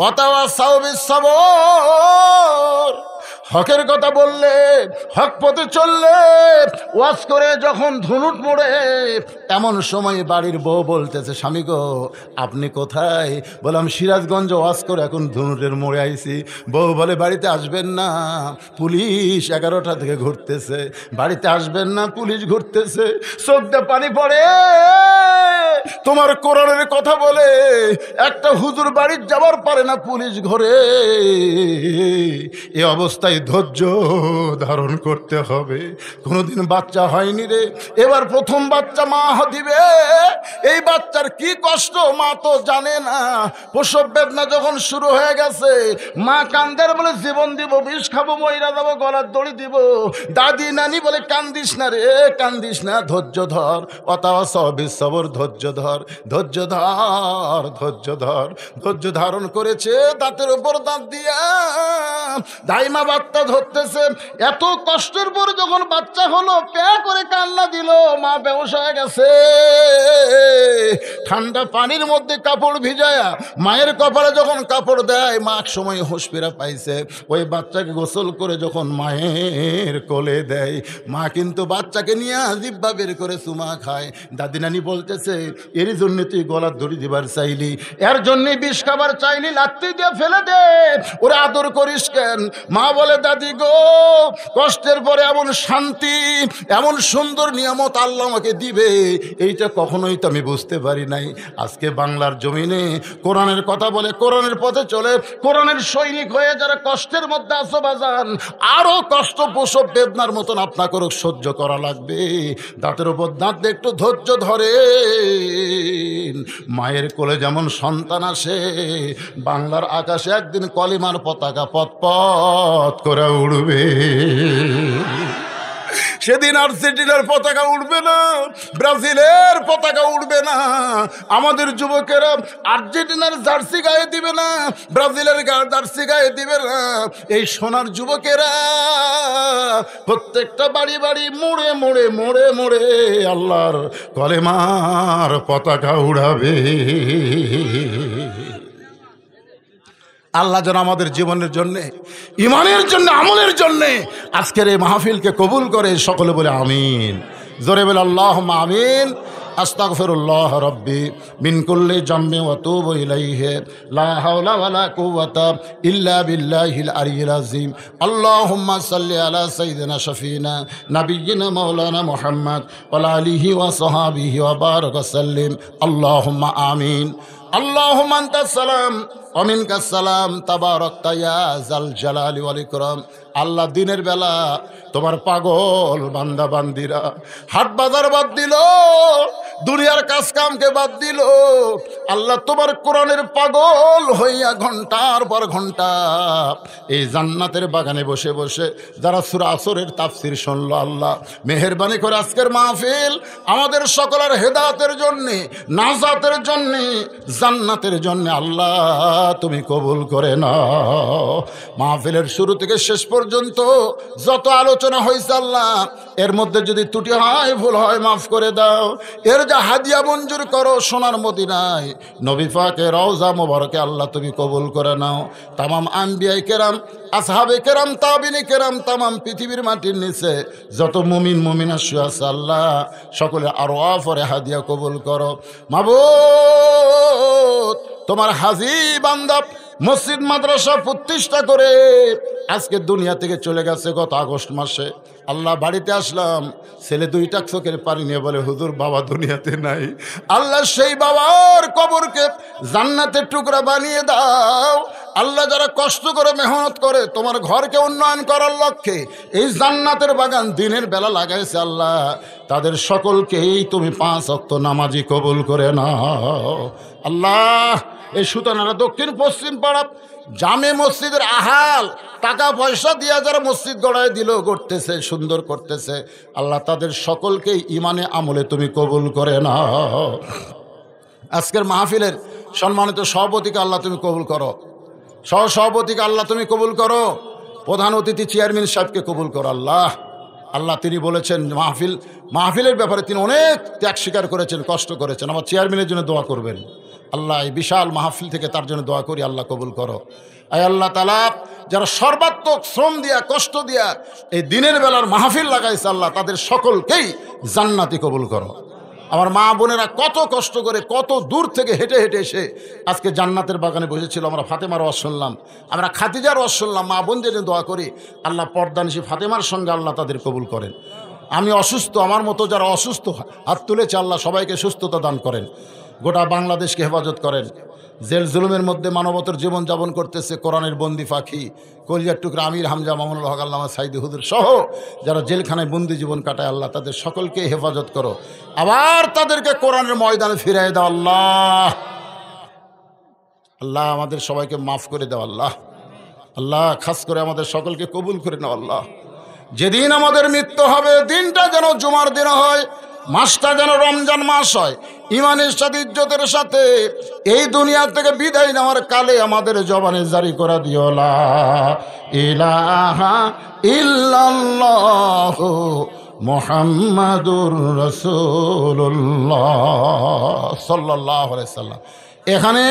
অতাওয়া সাউবিস সবর, হকের কথা বললে, হক পথে চললে, ওয়াজ করে যখন ধুনুট মোড়ে, এমন সময় বাড়ির বউ বলতেছে স্বামী গো আপনি কোথায়? বললাম সিরাজগঞ্জ ওয়াজ করে এখন ধুনুটের মোড়ে আইছি। বউ বলে বাড়িতে আসবেন না, পুলিশ 11টা থেকে ঘুরতেছে। বাড়িতে আসবেন না, পুলিশ ঘুরতেছে। চোখটা পানি পড়ে। তোমার কোরআনের কথা বলে একটা হুজুর বাড়ি যাবার পারে না, পুলিশ ঘরে। এই অবস্থায় ধৈর্য ধারণ করতে হবে। কোনোদিন বাচ্চা হয়নি রে, এবার প্রথম বাচ্চা মা দিবে। এই বাচ্চার কি কষ্ট মা তো জানে না। প্রসব বেদনা যখন শুরু হয়ে গেছে, মা কান্দের বলে জীবন দিব, বিষ খাবো, মইরা যাবো, গলার দড়ি দিব। দাদি নানি বলে কান্দিস না রে, কান্দিস না, ধৈর্য ধর। অতাওয়া সবিস সবর, ধৈর্য ধর, ধৈর্য ধর, ধৈর্য ধর। ধৈর্য ধারণ করেছে, দাঁতের উপর দাঁত দিয়া দাইমা বাচ্চা ধরতেছে। এত কষ্টের পর যখন বাচ্চা হলো, প্যা করে কান্না দিল, মা বেহুশ হয়ে গেছে। ঠান্ডা পানির মধ্যে কাপড় ভিজায়া মায়ের কপালে যখন কাপড় দেয়, মা এক সময় হুঁশ ফেরা পাইছে। ওই বাচ্চাকে গোসল করে যখন মায়ের কোলে দেয়, মা কিন্তু বাচ্চাকে নিয়ে জিব্বা বের করে চুমা খায়। দাদি নানি বলতেছে এর জন্য তুই গলার দড়ি দিবার চাইলি, এর জন্য বিষ খাবার চাইলি, লাত্তি দিয়ে ফেলে দে, ওরা আদর করিস কেন? মা বলে বলে দাদি গো, কষ্টের পরে এমন শান্তি, এমন সুন্দর নিয়ামত আল্লাহ আমাকে দিবে, এইটা কখনোই তো আমি বুঝতে পারি নাই। আজকে বাংলার জমিনে কোরআনের কথা বলে, কোরআনের পথে চলে, কোরআনের সৈনিক হয়ে যারা কষ্টের মধ্যে আছো বাজান, আরো কষ্ট প্রসব বেদনার মতন আপনাকেও সহ্য করা লাগবে। দাঁতের উপর দাঁত দিয়ে একটু ধৈর্য ধরে, মায়ের কোলে যেমন সন্তান আসে, বাংলার আকাশে একদিন কলিমার পতাকা পথ পথ করে উড়বে। সেদিন আর্জেন্টিনার পতাকা উড়বে না, ব্রাজিলের পতাকা উড়বে না, আমাদের যুবকেরা আর্জেন্টিনার জার্সি গায়ে দিবে না, ব্রাজিলের জার্সি গায়ে দিবে না। এই সোনার যুবকেরা প্রত্যেকটা বাড়ি বাড়ি মোড়ে মোড়ে মোড়ে মোড়ে আল্লাহর কলেমার পতাকা উড়াবে। আল্লাহ যেন আমাদের জীবনের জন্য, ইমানের জন্য, আমলের জন্য আজকের এই মাহফিলকে কবুল করে। সকলে বলে আমিন, জোরে বলে আল্লাহুম্মা আমিন। আস্তাগফিরুল্লাহ রাব্বি মিন কুল্লি জামবি ওয়া তুবু ইলাইহি লা হাওলা ওয়ালা কুওয়াতা ইল্লা বিল্লাহিল আলিয়্যিল আযীম। আল্লাহুম্মা সাল্লি আলা সাইয়্যিদিনা শাফিনা নাবিয়্যিনা মাওলানা মুহাম্মদ ওয়া আলা আলিহি ওয়া সাহবিহি ওয়া বারাক ওয়া সাল্লিম। আল্লাহুম্মা আমিন। আল্লাহুম্মা আনতাস সালাম ওয়া মিনকাস সালাম তাবারাকতা ইয়া যাল জালালি ওয়াল ইকরাম। আল্লাহ দিনের বেলা তোমার পাগল বান্দা বান্দিরা হাট বাজার বাদ দিল, দুনিয়ার কাজ কামকে বাদ দিল, আল্লাহ তোমার কোরআনের পাগল হইয়া ঘন্টার পর ঘন্টা এই জান্নাতের বাগানে বসে বসে যারা সূরা আসরের তাফসীর শুনলো, আল্লাহ মেহেরবানি করে আজকের মাহফিল আমাদের সকলের হেদায়েতের জন্য, নাজাতের জন্য, জান্নাতের জন্য আল্লাহ তুমি কবুল করে নাও। মাহফিলের শুরু থেকে শেষ পর্যন্ত যত আলোচনা হয়েছে আল্লাহ, এর মধ্যে যদি ত্রুটি হয়, ভুল হয়, মাফ করে দাও। এর যা হাদিয়া মঞ্জুর করো সোনার মদিনায় নবী পাকের রওজা মোবারকে আল্লাহ তুমি কবুল করে নাও। তামাম আম্বিয়ায়ে কেরাম, আসহাবে কেরাম, তাবিনী কেরাম, তামাম পৃথিবীর মাটির নিচে যত মুমিন মুমিনা শুয়ে আছে আল্লাহ সকলে আরো আফরে হাদিয়া কবুল করো। মাবুদ তোমার হাজি বান্দা মসজিদ মাদ্রাসা প্রতিষ্ঠা করে আজকে দুনিয়া থেকে চলে গেছে গত আগস্ট মাসে। আল্লাহ বাড়িতে আসলাম, ছেলে দুইটা চোখের পানি নিয়ে বলে হুজুর বাবা দুনিয়াতে নাই। আল্লাহ সেই বাবার কবরকে জান্নাতের টুকরা বানিয়ে দাও। আল্লাহ যারা কষ্ট করে মেহনত করে তোমার ঘরকে উন্নয়ন করার লক্ষ্যে এই জান্নাতের বাগান দিনের বেলা লাগাইছে আল্লাহ, তাদের সকলকেই তুমি 5 ওয়াক্ত নামাজি কবুল করে নাও। আল্লাহ এই সুতানারা দক্ষিণ পশ্চিম পাড়া জামে মসজিদের আহাল টাকা পয়সা দিয়া যারা মসজিদ গড়ায় দিল, করতেছে, সুন্দর করতেছে, আল্লাহ তাদের সকলকেই ইমানে আমলে তুমি কবুল করে নাও। আজকের মাহফিলের সম্মানিত সভাপতিকে আল্লাহ তুমি কবুল করো, সহসভাপতিকে আল্লাহ তুমি কবুল করো, প্রধান অতিথি চেয়ারম্যান সাহেবকে কবুল করো। আল্লাহ আল্লাহ তিনি বলেছেন মাহফিলের ব্যাপারে তিনি অনেক ত্যাগ স্বীকার করেছেন, কষ্ট করেছেন। আমার চেয়ারম্যানের জন্য দোয়া করবেন। আল্লাহ এই বিশাল মাহফিল থেকে তার জন্য দোয়া করি, আল্লাহ কবুল করো। আয় আল্লাহ তাআলা যারা সর্বাত্মক শ্রম দিয়া কষ্ট দিয়া এই দিনের বেলার মাহফিল লাগাইছে আল্লাহ তাদের সকলকেই জান্নাতি কবুল করো। আমার মা বোনেরা কত কষ্ট করে কত দূর থেকে হেঁটে হেঁটে এসে আজকে জান্নাতের বাগানে বসেছিল। আমরা ফাতেমার ওয়াজ শুনলাম, আমরা খাদিজার ওয়াজ শুনলাম। মা বোনদের দোয়া করি আল্লাহ পর্দানিশী ফাতেমার সঙ্গে আল্লাহ তাদের কবুল করেন। আমি অসুস্থ, আমার মতো যারা অসুস্থ হাত তুলেছে আল্লাহ সবাইকে সুস্থতা দান করেন, গোটা বাংলাদেশকে হেফাজত করেন। জেল জুলুমের মধ্যে মানবতার জীবনযাপন করতেছে কোরআনের বন্দি পাখি কলিজার টুকরা আমির হামজা মামুনুল হক আল্লামা সাইদি হুজুর সহ যারা জেলখানায় বন্দি জীবন কাটায় আল্লাহ তাদের সকলকে হেফাজত করো, আবার তাদেরকে কোরআনের ময়দানে ফিরিয়ে দাও। আল্লাহ আল্লাহ আমাদের সবাইকে মাফ করে দাও। আল্লাহ আল্লাহ খাস করে আমাদের সকলকে কবুল করে নাও। আল্লাহ যেদিন আমাদের মৃত্যু হবে দিনটা যেন জুমার দিন হয়, মাসটা যেন রমজান মাস হয়, ইমানের সাথে ইজ্জতের সাথে এই দুনিয়া থেকে বিদায় নেওয়ার কালে আমাদের জবানে জারি করা দিও লা ইলাহা ইল্লাল্লাহু মুহাম্মাদুর রাসূলুল্লাহ সাল্লাল্লাহু আলাইহি সাল্লাম। এখানে